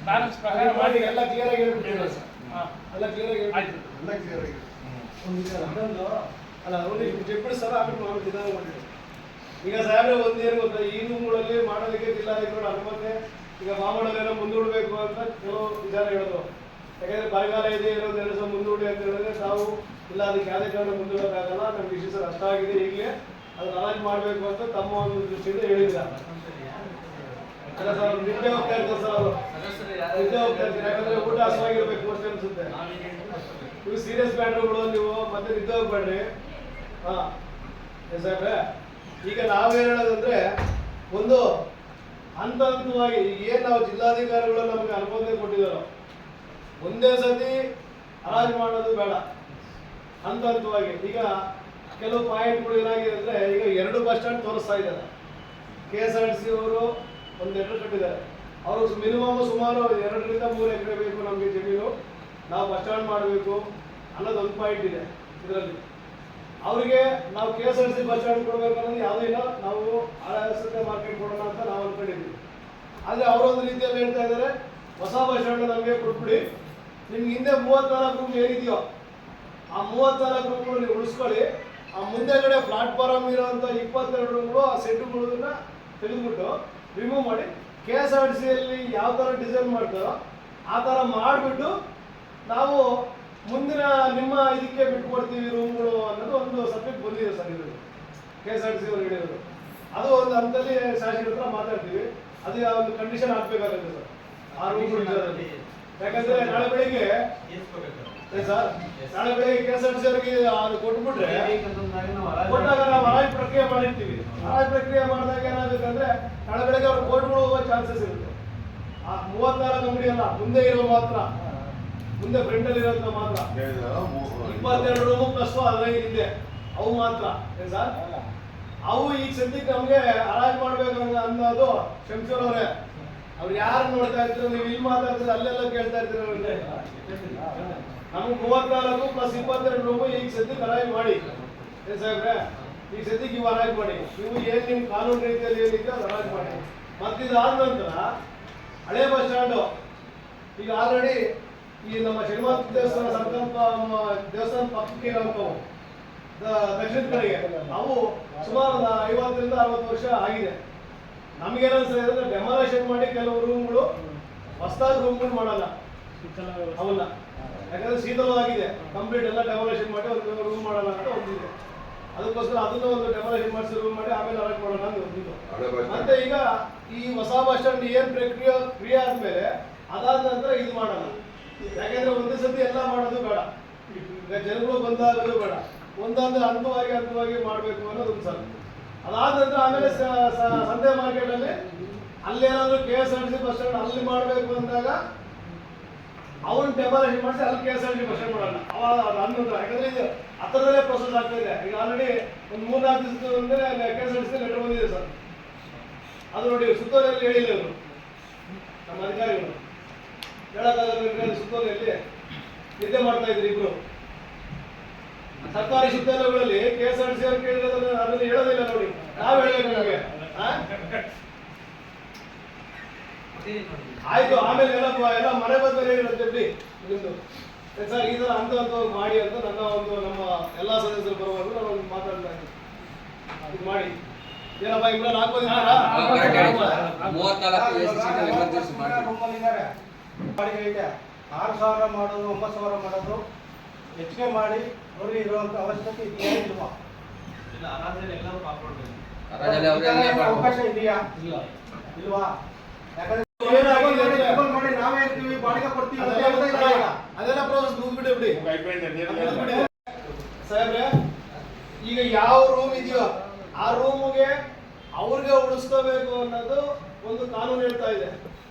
ಬ್ಯಾಲೆನ್ಸ್ ಪ್ರಕಾರ ಮಾಡಿ ಎಲ್ಲ ಕ್ಲಿಯರ್ ಆಗಿ ಹೇಳ್ಬಿಟ್ಟಿದ್ದೀರಾ ಸರ್? ಹಾಂ ಎಲ್ಲ ಕ್ಲಿಯರ್ ಆಗಿ ಆಯ್ತು. ಎಲ್ಲ ಕ್ಲಿಯರ್ ಆಗಿ ಅಲ್ಲ ಅವ್ರಿಗೆ ಡಿಪ್ಯೂಟಿ ಸರ್ ಆಮೇಲೆ ನಾವು ವಿಧಾನ ಮಾಡಿದ್ವಿ. ಈಗ ಸಾಹೇಬ್ರೆ ಒಂದು ಏನು ಗೊತ್ತಾ, ಈ ರೂಮ್ಗಳಲ್ಲಿ ಮಾಡೋದಕ್ಕೆ ಜಿಲ್ಲಾಧಿಕಾರಿಗಳ ಅನುಮತಿ ಈಗ ಮಾಮೂಲೆಲ್ಲ ಮುಂದೂಡಬೇಕು ಅಂತ ಕೆಲವು ವಿಚಾರ ಹೇಳಿದ್ರು. ಯಾಕಂದ್ರೆ ಬರಗಾಲ ಇದೆ, ಇರೋದು 2 ದಿವಸ ಮುಂದೂಡಿ ಅಂತ ಹೇಳಿದ್ರೆ ತಾವು ಇಲ್ಲ ಅದಕ್ಕೆ ಯಾವುದೇ ಕಾರಣ ಮುಂದೂಡೋಕ್ಕಾಗಲ್ಲ, ನಮ್ಗೆ ಇಷ್ಟು ಸರ್ ಅಷ್ಟ ಆಗಿದೆ, ಈಗಲೇ ಅದನ್ನ ಅರೇಂಜ್ ಮಾಡಬೇಕು ಅಂತ ತಮ್ಮ ಒಂದು ದೃಷ್ಟಿಯಿಂದ ಹೇಳಿಲ್ಲ. ಅಲ್ಲ ಸರ್ ಅವ್ರು ನಿದ್ದೆ ಹೋಗ್ತಾ ಇರ್ತಾರೆ ಸರ್, ಅವರು ನಿದ್ದೆ ಹೋಗ್ತಾ ಇರ್ತಾರೆ. ಯಾಕಂದ್ರೆ ಊಟ ಹಸುವಾಗಿರ್ಬೇಕು ಅಷ್ಟೇ ಅನ್ಸುತ್ತೆ. ನೀವು ಸೀರಿಯಸ್ ಬ್ಯಾಟ್ರಿಗಳು ನೀವು ಮತ್ತೆ ನಿದ್ದೆ ಹೋಗ್ಬೇಡ್ರಿ. ಹಾಂ ಸಾಹೇಬ್ರೆ, ಈಗ ನಾವೇನು ಹೇಳೋದಂದ್ರೆ ಒಂದು ಹಂತ ಹಂತವಾಗಿ ಈಗ ಏನು ನಾವು ಜಿಲ್ಲಾಧಿಕಾರಿಗಳು ನಮಗೆ ಅನುಮೋದನೆ ಕೊಟ್ಟಿದ್ದಾರೋ ಒಂದೇ ಸತಿ ಹರಾಜು ಮಾಡೋದು ಬೇಡ, ಹಂತ ಹಂತವಾಗಿ. ಈಗ ಕೆಲವು ಪಾಯಿಂಟ್ಗಳು ಏನಾಗಿದೆ ಅಂದರೆ, ಈಗ 2 ಬಸ್ ಸ್ಟ್ಯಾಂಡ್ ತೋರಿಸ್ತಾ ಇದ್ದಾರೆ. KSRTC ಅವರು ಒಂದು ಲೆಟರ್ ಕೊಟ್ಟಿದ್ದಾರೆ. ಅವರು ಮಿನಿಮಮ್ ಸುಮಾರು 2 ರಿಂದ 3 ಎಕರೆ ಬೇಕು ನಮಗೆ ಜಮೀನು, ನಾವು ಬಸ್ ಸ್ಟ್ಯಾಂಡ್ ಮಾಡಬೇಕು ಅನ್ನೋದು ಒಂದು ಪಾಯಿಂಟ್ ಇದೆ ಇದರಲ್ಲಿ. ಅವರಿಗೆ ನಾವು KSRTC ಬಸ್ ಸ್ಟ್ಯಾಂಡ್ ಕೊಡಬೇಕು ಅನ್ನೋದು ಯಾವುದೂ ಇಲ್ಲ, ನಾವು ಆಳಸತೆ ಮಾರ್ಕೆಟ್ ಕೊಡೋಣ ಅಂತ ನಾವು ಅಂದ್ಕೊಂಡಿದ್ದೀವಿ. ಆದರೆ ಅವರೊಂದು ರೀತಿಯಲ್ಲಿ ಹೇಳ್ತಾ ಇದ್ದಾರೆ, ಹೊಸ ಬಸ್ ಸ್ಟ್ಯಾಂಡ್ ನಮಗೆ ಕೊಟ್ಬಿಡಿ, ನಿಮ್ಗೆ ಹಿಂದೆ 34 ರೂಮ್ ಏನಿದೆಯೋ ಆ 34 ರೂಮ್ಗಳು ನೀವು ಉಳಿಸ್ಕೊಳ್ಳಿ, ಆ ಮುಂದೆಗಡೆ ಪ್ಲಾಟ್ಫಾರಮ್ ಇರೋಂಥ 22 ರೂಮ್ಗಳು ಆ ಸೆಟ್ಟುಗಳನ್ನ ತೆಗೆದುಬಿಟ್ಟು ರಿಮೂವ್ ಮಾಡಿ KSRTCಯಲ್ಲಿ ಯಾವ ಥರ ಡಿಸೈನ್ ಮಾಡ್ತಾರೋ ಆ ಥರ ಮಾಡಿಬಿಟ್ಟು ನಾವು ಮುಂದಿನ ನಿಮ್ಮ ಇದಕ್ಕೆ ಬಿಟ್ಕೊಡ್ತೀವಿ ರೂಮ್ಗಳು ಅನ್ನೋದು ಒಂದು ಸಬ್ಜೆಕ್ಟ್ ಬಂದಿದೆ ಸರ್. ಇದು KSRTC ಅವರು ಹೇಳಿರೋದು, ಅದು ಒಂದು ಹಂತದಲ್ಲಿ ಶಾಸಕರ ಹತ್ರ ಮಾತಾಡ್ತೀವಿ. ಅದು ಒಂದು ಕಂಡೀಷನ್ ಹಾಕ್ಬೇಕಾಗುತ್ತೆ ಸರ್ ಆ ರೂಮ್ಗಳು ವಿಚಾರದಲ್ಲಿ. ಯಾಕಂದ್ರೆ ನಾಳೆ ಬೆಳಿಗ್ಗೆ ಸರ್, ನಾಳೆ ಬೆಳಿಗ್ಗೆ KSRTC ಅವರಿಗೆ ಅದು ಕೊಟ್ಬಿಟ್ರೆ ಕೊಟ್ಟಾಗ ನಾವು ಹರಾಜು ಪ್ರಕ್ರಿಯೆ ಮಾಡಿರ್ತೀವಿ. ಹರಾಜು ಪ್ರಕ್ರಿಯೆ ಮಾಡಿದಾಗ ಏನಾಗುತ್ತಂದ್ರೆ ನಾಳೆ ಬೆಳಿಗ್ಗೆ ಅವ್ರು ಕೋರ್ಟ್ಗಳು ಹೋಗೋ ಚಾನ್ಸಸ್ ಇರುತ್ತೆ. ಆ 34 ಅಂಗಡಿ ಅಲ್ಲ, ಮುಂದೆ ಇರೋ ಮಾತ್ರ, ಮುಂದೆ ಫ್ರಂಟ್ ಅಲ್ಲಿ ಇರೋಂಥ ಮಾತ್ರ 22 ರೂಮು ಪ್ಲಸ್ 15 ಇದೆ, ಅವು ಮಾತ್ರ ಏನ್ ಸರ್. ಅವು ಈಗ ಸದ್ಯಕ್ಕೆ ನಮ್ಗೆ ಹರಾಜು ಮಾಡ್ಬೇಕು ಅನ್ನೋದು ಶಂಕರ್ ಅವರೇ, ಅವ್ರು ಯಾರು ನೋಡ್ತಾ ಇರ್ತೀರ, ನೀವು ಇಲ್ಲಿ ಮಾತಾಡ್ತೀರ ಅಲ್ಲೆಲ್ಲ ಕೇಳ್ತಾ ಇರ್ತೀರ. ನಮ್ಗೆ 34 ಪ್ಲಸ್ 22 ರೂಮು ಈಗ ಸದ್ಯಕ್ಕೆ ಹರಾಜು ಮಾಡಿ ಏನ್ ಸಾಹೇಬ್ರೆ, ಈಗ ಸದ್ಯಕ್ಕೆ ಇವು ಹರಾಜು ಮಾಡಿ, ನೀವು ಏನ್ ನಿಮ್ ಕಾನೂನು ರೀತಿಯಲ್ಲಿ ಏನಿದೆ ಅದು ಹರಾಜು ಮಾಡಿ. ಮತ್ತಿದಾದ ನಂತರ ಹಳೆ ಬಸ್ ಸ್ಟ್ಯಾಂಡು ಈಗ ಆಲ್ರೆಡಿ ಈ ನಮ್ಮ ಶ್ರೀಮಂತ ದೇವಸ್ಥಾನ ಸಂಕಲ್ಪ ದೇವಸ್ಥಾನ ಪಕ್ಕಕ್ಕೆ ಇರೋಂಥವು ದಕ್ಷಿಣ ಕಡೆಗೆ ಅವು ಸುಮಾರು 50 ರಿಂದ 60 ವರ್ಷ ಆಗಿದೆ. ನಮಗೇನನ್ಸಿದ್ರೆ ಡೆಮಾಲೇಷನ್ ಮಾಡಿ ಕೆಲವು ರೂಮ್ಗಳು ಹೊಸದಾಗಿ ರೂಮ್ಗಳು ಮಾಡಲ್ಲ ಅವನ್ನ, ಯಾಕಂದ್ರೆ ಶೀತಲವಾಗಿದೆ, ಕಂಪ್ಲೀಟ್ ಎಲ್ಲ ಡೆಮಾಲೇಷನ್ ಮಾಡಿ ಒಂದು ರೂಮ್ ಮಾಡಲ್ಲ ಅಂತ ಒಂದಿದೆ. ಅದಕ್ಕೋಸ್ಕರ ಅದನ್ನು ಒಂದು ಡೆಮಾಲೇಷನ್ ಮಾಡಿಸಿ ರೂಮ್ ಮಾಡಿ ಆಮೇಲೆ ಅರೇಂಜ್ ಮಾಡೋಣ ಅಂತ ಒಂದಿದ್ದು. ಮತ್ತೆ ಈಗ ಈ ಹೊಸ ಬಸ್ ಸ್ಟ್ಯಾಂಡ್ ಏನ್ ಕ್ರಿಯೆ ಆದ್ಮೇಲೆ ಅದಾದ ನಂತರ ಇದು ಮಾಡೋಣ. ಯಾಕಂದ್ರೆ ಒಂದೇ ಸತಿ ಎಲ್ಲ ಮಾಡೋದು ಬೇಡ, ಈಗ ಜನಗಳು ಬಂದಾಗೋದು ಬೇಡ, ಒಂದೊಂದು ಹಂತವಾಗಿ ಮಾಡಬೇಕು ಅನ್ನೋದು ಒಂದು ಸರ್. ಅದಾದ ನಂತರ ಆಮೇಲೆ ಸಂತೆ ಮಾರ್ಕೆಟ್ ಅಲ್ಲಿ ಅಲ್ಲೇನಾದ್ರೂ KSRTC ಬಸ್ ಸ್ಟ್ಯಾಂಡ್ ಅಲ್ಲಿ ಮಾಡಬೇಕು ಅಂದಾಗ ಅವನು ಡೆಮಾಲೇಷನ್ ಮಾಡಿಸಿ ಅಲ್ಲಿ KSRTC ಬಸ್ ಸ್ಟ್ಯಾಂಡ್ ಮಾಡೋಣ ಅವಾಗ ಅನ್ನೋದು. ಯಾಕಂದ್ರೆ ಇದು ಹತ್ತಿರದಲ್ಲೇ ಪ್ರೊಸೆಸ್ ಆಗ್ತಾ ಇದೆ. ಈಗ ಆಲ್ರೆಡಿ ಒಂದು 3-4 ದಿವಸದ ಅಂದ್ರೆ KSRTC ಲೆಟರ್ ಬಂದಿದೆ ಸರ್. ಅದು ನೋಡಿ ಸುತ್ತೋಲೆಯಲ್ಲಿ ಹೇಳಿಲ್ಲ ಇವರು ನಮ್ಮ ಅಧಿಕಾರಿಗಳು, ಹೇಳಕ್ಕಾಗಲ್ಲ. ಸುತ್ತೋಲೆಯಲ್ಲಿ ನಿದ್ದೆ ಮಾಡ್ತಾ ಇದ್ರು ಇಬ್ರು. ಸರ್ಕಾರಿ ಸುತ್ತೋಲೆಗಳಲ್ಲಿ KSRTC ಅವರು ಕೇಳಿದ್ರೆ ಅದನ್ನು ಹೇಳೋದಿಲ್ಲ ನೋಡಿ, ನಾವು ಹೇಳಬೇಕು ನಿಮಗೆ. ಆಯ್ತು, ಆಮೇಲೆ ಎಲ್ಲ ಮನೆ ಬಂದರೆ ಇರುತ್ತೆ ಬಿಡಿ ನಿಮ್ದು ಸರ್. ಈ ಥರ ಹಂತ ಮಾಡಿ ಅಂತ ನನ್ನ ಒಂದು ನಮ್ಮ ಎಲ್ಲ ಸದಸ್ಯರು ಬರುವಾಗ ನಾನು ಒಂದು ಮಾತಾಡ್ತಾ ಇದ್ದೀನಿ. ಇದು ಮಾಡಿ ಏನಪ್ಪ ಇಮ್ರಾನ್ ಹಾಕೋದಿದ್ದಾರಾ? ಬಾಡಿಗೆ ಇದೆ 6,000 ಮಾಡೋದು 9,000 ಮಾಡೋದು ಹೆಚ್ಚಿಗೆ ಮಾಡಿ ನೋಡಿ ಇರುವಂತ ಅವಶ್ಯಕತೆ ಇದೆಯಾ ಇಲ್ವಾ? ಅವಕಾಶ ಇದೆಯಾ ಇಲ್ವಾ? ಯಾಕಂದ್ರೆ ಮಾಡಿ ನಾವೇ ಇರ್ತೀವಿ, ಬಾಡಿಗೆ ಕೊಡ್ತೀವಿ, ಅದೆಲ್ಲ ಪ್ರೋಸೆಸ್ ಮುಗಿದ್ಬಿಟ್ಟೆ ಬಿಡಿ ಸಾಹೇಬ್ರೆ. ಈಗ ಯಾವ ರೂಮ್ ಇದೆಯೋ ಆ ರೂಮ್ಗೆ ಅವ್ರಿಗೆ ಉಳಿಸ್ಕೋಬೇಕು ಅನ್ನೋದು ಒಂದು ಕಾನೂನು ಹೇಳ್ತಾ ಇದೆ.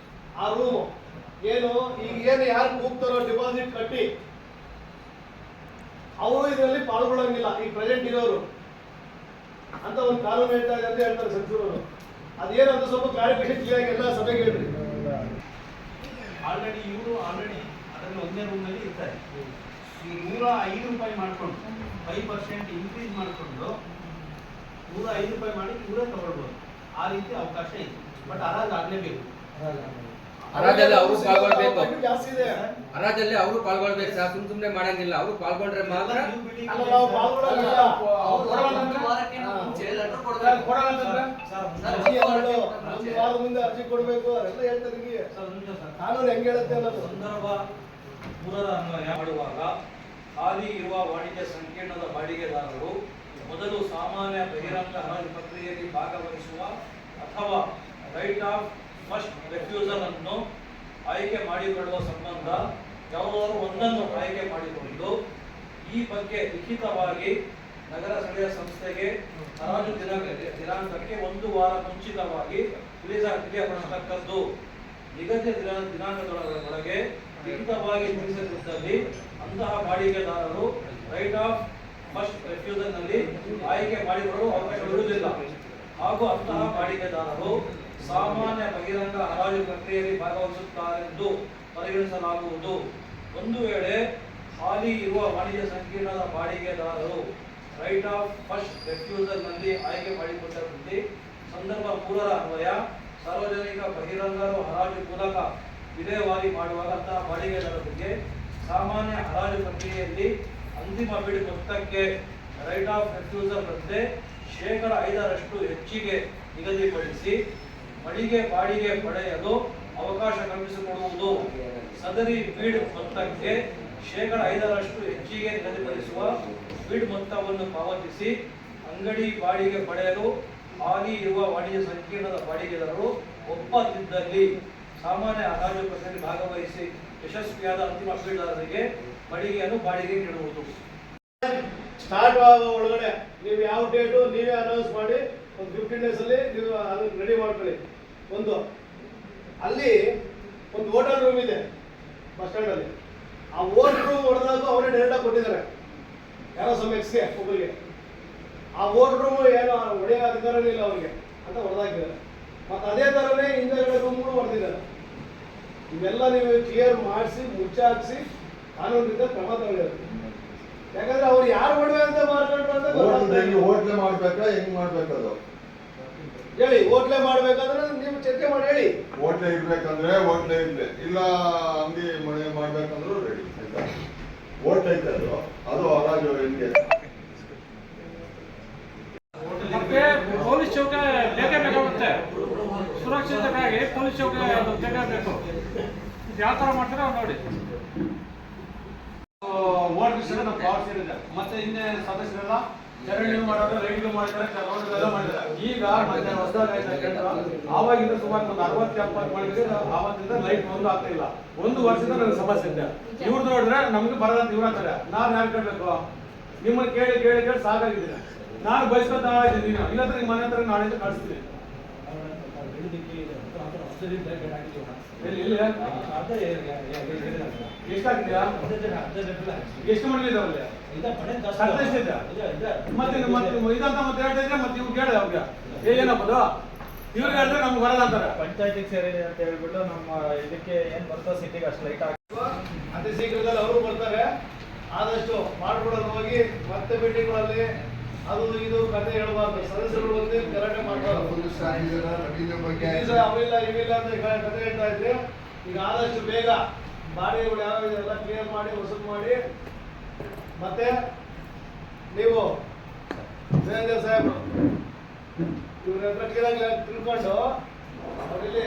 ಆ ರೂಮು ಏನು ಈಗ ಏನು ಯಾರು ಕೂಗ್ತಾರೋ ಡಿಪಾಸಿಟ್ ಕಟ್ಟಿ ಅವರು ಇದರಲ್ಲಿ ಪಾಲ್ಗೊಳ್ಳಂಗಿಲ್ಲ, ಈಗ ಪ್ರೆಸೆಂಟ್ ಇರೋರು ಅಂತ ಒಂದು ಕಾನೂನು ಹೇಳ್ತಾ ಇದೆ ಅಂತ ಹೇಳ್ತಾರೆ ಸಚಿವರು. ಅದೇನಂತ ಸ್ವಲ್ಪ ಕ್ಲಾರಿಫಿಕೇಶನ್ ಕ್ಲಿಯರ್ ಎಲ್ಲ ಸಭೆಗೆ ಹೇಳ್ರಿ. ಆಲ್ರೆಡಿ ಅದರಲ್ಲಿ ಒಂದೇ ರೂಮ್ನಲ್ಲಿ ಇರ್ತಾರೆ. ಈ 105 ರೂಪಾಯಿ ಮಾಡಿಕೊಂಡು 5% ಇನ್ಕ್ರೀಸ್ ಮಾಡಿಕೊಂಡು 105 ರೂಪಾಯಿ ಮಾಡಿ ಇವರೇ ತಗೊಳ್ಬೋದು. ಆ ರೀತಿ ಅವಕಾಶ ಇದೆ. ಬಟ್ ಹರಾಜು ಆಗಲೇಬೇಕು. ಹರಾಜಲ್ಲಿ ಅವರು ಪಾಲ್ಗೊಳ್ಬೇಕು. ಜಾಸ್ತಿ ಇದೆ ಹರಾಜಲ್ಲಿ ಅವರು ಪಾಲ್ಗೊಳ್ಬೇಕು ಸರ್, ಸುಮ್ಮನೆ ಮಾಡಂಗಿಲ್ಲ. ಅವರು ಪಾಲ್ಗೊಂಡ್ರೆ ಮಾತ್ರ. ಮುಂದೆ ಅರ್ಜಿ ಕೊಡ್ಬೇಕು ಅದೆಲ್ಲ ಹೇಳ್ತಾರೆ. ಕಾನೂನು ಹೆಂಗ್ ಹೇಳುತ್ತೆ ಅನ್ನೋದು ಸಂದರ್ಭ 3ರ ಅನ್ವಯ ಮಾಡುವಾಗ ಖಾಲಿ ಇರುವ ವಾಣಿಜ್ಯ ಸಂಕೀರ್ಣದ ಬಾಡಿಗೆದಾರರು ಮೊದಲು ಸಾಮಾನ್ಯ ಬಹಿರಂಗ ಹರಾಜು ಪ್ರಕ್ರಿಯೆಯಲ್ಲಿ ಭಾಗವಹಿಸುವ ಅಥವಾ ರೈಟ್ ಆಫ್ ಫಸ್ಟ್ ರೆಫ್ಯೂಸಲ್ ಅನ್ನು ಆಯ್ಕೆ ಮಾಡಿಕೊಳ್ಳುವ ಸಂಬಂಧ ಯಾವುದಾದರೂ ಒಂದನ್ನು ಆಯ್ಕೆ ಮಾಡಿಕೊಂಡು ಈ ಬಗ್ಗೆ ಲಿಖಿತವಾಗಿ ನಗರ ಸ್ಥಳೀಯ ಸಂಸ್ಥೆಗೆ ಹರಾಜು ದಿನಾಂಕಕ್ಕೆ 1 ವಾರ ಮುಂಚಿತವಾಗಿ ತಿಳಿಯಪಡಿಸತಕ್ಕದ್ದು. ನಿಗದಿತ ದಿನಾಂಕದೊಳಗೆ ಲಿಖಿತವಾಗಿ ತಿಳಿಸದಿದ್ದಲ್ಲಿ ಅಂತಹ ಬಾಡಿಗೆದಾರರು ರೈಟ್ ಆಫ್ ಫಸ್ಟ್ ರೆಫ್ಯೂಸಲ್ ನಲ್ಲಿ ಆಯ್ಕೆ ಮಾಡಿಕೊಳ್ಳಲು ಅವಕಾಶವಿರುವುದಿಲ್ಲ ಹಾಗೂ ಅಂತಹ ಬಾಡಿಗೆದಾರರು ಸಾಮಾನ್ಯ ಬಹಿರಂಗ ಹರಾಜು ಪ್ರಕ್ರಿಯೆಯಲ್ಲಿ ಭಾಗವಹಿಸುತ್ತಾರೆಂದು ಪರಿಗಣಿಸಲಾಗುವುದು. ಒಂದು ವೇಳೆ ಹಾಲಿ ಇರುವ ವಾಣಿಜ್ಯ ಸಂಕೀರ್ಣದ ಬಾಡಿಗೆದಾರರು ರೈಟ್ ಆಫ್ ಫಸ್ಟ್ ರೆಫ್ಯೂಸಲ್ ನಲ್ಲಿ ಆಯ್ಕೆ ಮಾಡಿಕೊಂಡಂತೆ ಸಂದರ್ಭ 3ರ ಅನ್ವಯ ಸಾರ್ವಜನಿಕ ಬಹಿರಂಗ ಹರಾಜು ಮೂಲಕ ವಿಲೇವಾರಿ ಮಾಡುವಾಗ ಅಂತಹ ಬಾಡಿಗೆದಾರರಿಗೆ ಸಾಮಾನ್ಯ ಹರಾಜು ಪ್ರಕ್ರಿಯೆಯಲ್ಲಿ ಅಂತಿಮ ಬಿಡ್ ಮೊತ್ತಕ್ಕೆ ರೈಟ್ ಆಫ್ ರೆಫ್ಯೂಸಲ್ ರಂತೆ 5% ಹೆಚ್ಚಿಗೆ ನಿಗದಿಪಡಿಸಿ ಮಳಿಗೆ ಬಾಡಿಗೆ ಪಡೆಯಲು ಅವಕಾಶ ಕಲ್ಪಿಸಿಕೊಡುವುದು. ಸದರಿ ಬಿಡ್ ಮೊತ್ತಕ್ಕೆ 5% ಹೆಚ್ಚಿಗೆ ನಿಗದಿಪಡಿಸುವ ಬಿಡ್ ಮೊತ್ತವನ್ನು ಪಾವತಿಸಿ ಅಂಗಡಿ ಬಾಡಿಗೆ ಪಡೆಯಲು ಹಾಲಿ ಇರುವ ವಾಣಿಜ್ಯ ಸಂಕೀರ್ಣದ ಬಾಡಿಗೆದಾರರು ಒಪ್ಪದಿದ್ದಲ್ಲಿ ಸಾಮಾನ್ಯ ಹರಾಜು ಪ್ರಕ್ರಿಯೆಯಲ್ಲಿ ಭಾಗವಹಿಸಿ ಯಶಸ್ವಿಯಾದ ಅಂತಿಮ ಬಿಡ್ದಾರರಿಗೆ ಮಳಿಗೆಯನ್ನು ಬಾಡಿಗೆ ನೀಡುವುದು. ಸ್ಟಾರ್ಟ್ ಆಗೋ ಒಳಗಡೆ ನೀವು ಯಾವ ಡೇಟು ನೀವೇ ಅನೌನ್ಸ್ ಮಾಡಿ ಒಂದು 15 days ಅಲ್ಲಿ ನೀವು ಅದನ್ನ ರೆಡಿ ಮಾಡ್ಕೊಳ್ಳಿ. ಒಂದು ಅಲ್ಲಿ ಒಂದು ಹೋಟೆಲ್ ರೂಮ್ ಇದೆ ಬಸ್ ಸ್ಟ್ಯಾಂಡ್ ಅಲ್ಲಿ. ಆ ಹೋಟೆಲ್ ರೂಮ್ ಹೊಡೆದಾಗ ಅವರೇ ಡೈರೆಕ್ಟ್ ಕೊಟ್ಟಿದ್ದಾರೆ ಯಾರೋ ಎಕ್ಸ್ಗೆ ಒಬ್ಬರಿಗೆ. ಆ ಹೋಟೆಲ್ ರೂಮ್ ಏನೋ ಒಡೆಯ ಅಧಿಕಾರನೇ ಇಲ್ಲ ಅವ್ರಿಗೆ ಅಂತ ಹೊಡೆದಾಕಿದ್ದಾರೆ. ಮತ್ತು ಅದೇ ಥರನೇ ಹಿಂದೆಗಡೆ ರೂಮ್ಗಳು ಹೊಡೆದಿದ್ದಾರೆ. ಇವೆಲ್ಲ ನೀವು ಕ್ಲಿಯರ್ ಮಾಡಿಸಿ ಮುಚ್ಚಾಕಿಸಿ ಕಾನೂನಿಂದ ಕ್ರಮ ತಗೊಳ್ಳಿ. ಯಾಕಂದ್ರೆ ಅವ್ರು ಯಾರು ಒಡವೆ ಅಂತ ಮಾರ್ಕೊಂಡ್ರು ಅಂತ ಹೋಟ್ಲೆ ಮಾಡ್ಬೇಕಾ ಹೆಂಗ್ ಮಾಡ್ಬೇಕದು ಹೇಳಿ. ಹೋಟ್ಲೆ ಮಾಡ್ಬೇಕಾದ್ರೆ ನೀವು ಚರ್ಚೆ ಮಾಡಿ ಹೇಳಿ. ಹೋಟ್ಲೆ ಇರ್ಬೇಕಂದ್ರೆ ಹೋಟ್ಲೆ ಇರ್ಲಿ, ಇಲ್ಲ ಅಂಗಡಿ ಮನೆ ಮಾಡ್ಬೇಕಂದ್ರೂ ರೆಡಿ. ಹೋಟ್ಲೆ ಐತೆ ಅದು ಹರಾಜು ಹೆಂಗೆ ಮತ್ತೆ ಪೊಲೀಸ್ ಚೌಕ ಬೇಕೇ ಬೇಕಾಗುತ್ತೆ. ಸುರಕ್ಷತೆಗಾಗಿ ಪೊಲೀಸ್ ಚೌಕ ಬೇಕಾಗಬೇಕು. ಯಾವ ಥರ ಮಾಡ್ತಾರೆ ಅವ್ರು ನೋಡಿ. ವಾರ್ಡ್ ವಿಷಯ ನಮ್ಮ ಪವರ್ ಇದೆ. ಮತ್ತೆ ಹಿಂದೆ ಸದಸ್ಯರೆಲ್ಲ ಚರಂಡಿ ಮಾಡೋರು, ಲೈಟ್ಗಳು ಮಾಡ್ತಾರೆ, ರೋಡ್ಗಳೆಲ್ಲ ಮಾಡಿದ್ದಾರೆ. ಈಗ ಮತ್ತೆ ಹೊಸದಾಗಿ ಆವಾಗಿಂದ ಸುಮಾರು ಒಂದು 60-70 ಮಾಡಿದ್ರೆ ಆವತ್ತಿಂದ ಲೈಟ್ ಒಂದು ಆಗ್ತಾ ಇಲ್ಲ. 1 ವರ್ಷದಿಂದ ನನಗೆ ಸಮಸ್ಯೆ ಇದೆ. ಇವ್ರದ್ದು ನೋಡಿದ್ರೆ ನಮ್ಗೆ ಬರೋದಂತ ಇವ್ರ ಅಂತಾರೆ. ನಾನು ಯಾರು ಕೇಳಬೇಕು? ನಿಮ್ಮನ್ನು ಕೇಳಿ ಕೇಳಿ ಕೇಳಿ ಸಾಕಾಗಿದ್ದೀನಿ. ನಾನು ಬಯಸ್ಕೊತಾ ಇದ್ದೀನಿ. ಇಲ್ಲಾಂದ್ರೆ ನಿಮ್ಮ ಮನೆ ಹತ್ರ ನಾಳೆಯಿಂದ ಕಳಿಸ್ತೀನಿ. ಎಷ್ಟಾಗಿದೆಯಾ? ಎಷ್ಟು ಮನೆಗಳಿದಾವಲ್ಲಿ? ಮತ್ತೆ ಇದಂತ ಮತ್ತೆ ಹೇಳ್ತಾ ಇದ್ರೆ ಮತ್ತೆ ಇವ್ರು ಕೇಳಿದೆ ಅವ್ರಿಗೆ ಏನಪ್ಪದು ಇವ್ರಿಗೆ ಹೇಳಿದ್ರೆ ನಮ್ಗೆ ಬರಲ್ಲ ಅಂತಾರೆ. ಪಂಚಾಯತಿಗೆ ಸೇರಿದೆ ಅಂತ ಹೇಳ್ಬಿಟ್ಟು ನಮ್ಮ ಇದಕ್ಕೆ ಏನ್ ಬರ್ತೋ ಸಿಟಿಗೆ ಅಷ್ಟು ಲೈಟ್ ಆಗಿ ಅತಿ ಶೀಘ್ರದಲ್ಲಿ ಅವರು ಬರ್ತಾರೆ. ಆದಷ್ಟು ಮಾಡ್ಬಿಡೋದು ಹೋಗಿ ಮತ್ತೆ ಮೀಟಿಂಗ್ಗಳಲ್ಲಿ ಅದು ಇದು ಕತೆ ಹೇಳ್ಬಾರ್ದು. ಸದಸ್ಯರು ಬಂದು ಗಲಾಟೆ ಮಾಡ್ತಾರೆ. ಅವಿಲ್ಲ ಇವಿಲ್ಲ ಅಂತ ಕತೆ ಹೇಳ್ತಾ ಇದ್ರೆ ಈಗ ಆದಷ್ಟು ಬೇಗ ಬಾಡಿಗೆಗಳು ಯಾವ ಎಲ್ಲ ಕ್ಲಿಯರ್ ಮಾಡಿ ವಸೂಲು ಮಾಡಿ. ಮತ್ತೆ ನೀವು ದೇವೇಂದ್ರ ಸಾಹೇಬ್ರು ಇವ್ರ ಹತ್ರ ಕ್ಲಿಯರ್ ಆಗಿ ತಿಳ್ಕೊಂಡು ಅವರಲ್ಲಿ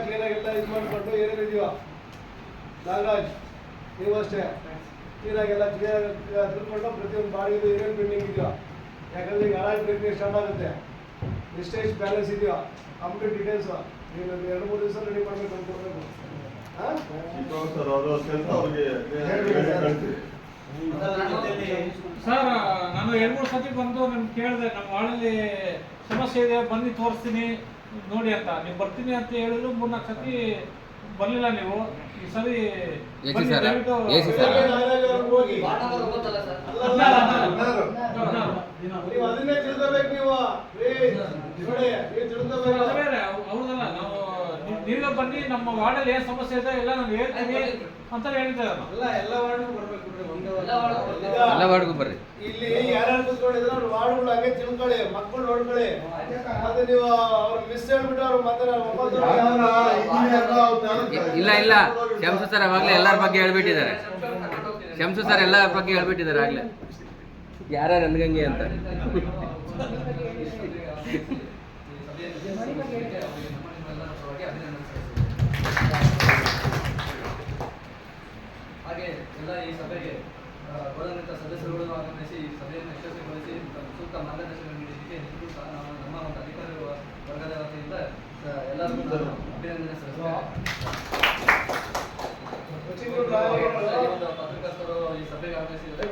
ಕ್ಲಿಯರ್ ಆಗಿ ಎಲ್ಲ ಇದು ಮಾಡಿಕೊಂಡು ಏನೇನಿದೆಯೋ ನಾಗರಾಜ್ ನೀವು ಅಷ್ಟೇ ಕ್ಲೀನಾಗೆಲ್ಲ ಕ್ಲಿಯರ್ ತಿಳ್ಕೊಂಡು ಪ್ರತಿಯೊಂದು ಬಾಡಿಗೆ ಏನೇನು ಪೆಂಡಿಂಗ್ ಇದೆಯೋ. ಯಾಕಂದ್ರೆ ಈಗ ಹರಾಜು ಪ್ರಕ್ರಿಯೆ ಸ್ಟಾರ್ಟ್ ಆಗುತ್ತೆ. ಎಷ್ಟೆಷ್ಟು ಬ್ಯಾಲೆನ್ಸ್ ಇದೆಯೋ ಕಂಪ್ಲೀಟ್ ಡೀಟೇಲ್ಸು ನೀವು 2-3 ದಿವಸ ರೆಡಿ ಮಾಡಬೇಕು ಅಂತ ಕೊಡಬೇಕು. ಸರ್ ನಾನು 2-3 ಸತಿ ಬಂದು ನಿಮ್ಗೆ ಕೇಳಿದೆ, ನಮ್ಮ ವಾರ್ಡಲ್ಲಿ ಸಮಸ್ಯೆ ಇದೆ ಬನ್ನಿ ತೋರಿಸ್ತೀನಿ ನೋಡಿ ಅಂತ. ನೀವು ಬರ್ತೀನಿ ಅಂತ ಹೇಳಿದ್ರು 3-4 ಸತಿ ಬರಲಿಲ್ಲ ನೀವು. ಈ ಸರಿ ದಯವಿಟ್ಟು ಹೋಗಿ ನೀವು ಅದನ್ನೇ ತಿಳ್ಕೋಬೇಕು. ನೀವು ನೋಡಿ ನೀವು ತಿಳ್ಕೋಬೇಕು. ಹೌದಲ್ಲ, ನಾವು ನೀವೇ ಬನ್ನಿ ನಮ್ಮ ವಾರ್ಡಲ್ಲಿ ಏನ್ ಸಮಸ್ಯೆ ಇದೆ ಎಲ್ಲ ನಾನು ಹೇಳ್ತೀನಿ ಅಂತ ಹೇಳಿದ್ದಾರೆ. ಎಲ್ಲ ವಾರ್ಡ್ಗೂ ಬರ್ಬೇಕು. ಎಲ್ಲ ವಾರ್ಡ್ಗೂ ಬರ್ರಿ. ಇಲ್ಲಿ ಯಾರ್ಯಾರು ಕೂತ್ಕೊಂಡಿದ್ರೆ ಅವ್ರ ವಾರ್ಡ್ಗಳು ಹಂಗೆ ತಿಳ್ಕೊಳ್ಳಿ, ಮಕ್ಕಳು ನೋಡ್ಕೊಳ್ಳಿ. ಮತ್ತೆ ನೀವು ಅವ್ರು ಮಿಸ್ ಹೇಳ್ಬಿಟ್ಟು ಅವ್ರು ಮತ್ತೆ ಇಲ್ಲ ಇಲ್ಲ ಶಂಸು ಸರ್ ಅವಾಗಲೇ ಎಲ್ಲರ ಬಗ್ಗೆ ಹೇಳ್ಬಿಟ್ಟಿದ್ದಾರೆ. ಶಂಸು ಸರ್ ಎಲ್ಲರ ಬಗ್ಗೆ ಹೇಳ್ಬಿಟ್ಟಿದ್ದಾರೆ ಆಗ್ಲೇ ಯಾರ ನನ್ಗಂಗೆ ಅಂತ. ಹಾಗೆ ಎಲ್ಲ ಈ ಸಭೆಗೆ ಗೌರವಾನ್ವಿತ ಸದಸ್ಯರುಗಳನ್ನು ಆಗಮಿಸಿ ಈ ಸಭೆಯನ್ನು ಯಶಸ್ವಿಗೊಳಿಸಿ ಸೂಕ್ತ ಮಾರ್ಗದರ್ಶನ ನೀಡಿದ್ದಕ್ಕೆ ನಿಮಗೂ ಸಹ ನಾವು ನಮ್ಮ ಒಂದು ಅಧಿಕಾರಿ ವರ್ಗದ ವತಿಯಿಂದ ಎಲ್ಲರಿಗೂ ನಾನು ಅಭಿನಂದನೆ ಸಲ್ಲಿಸುತ್ತೇನೆ. ಪತ್ರಕರ್ತರು ಈ ಸಭೆಗೆ ಆಗಮಿಸಿದರೆ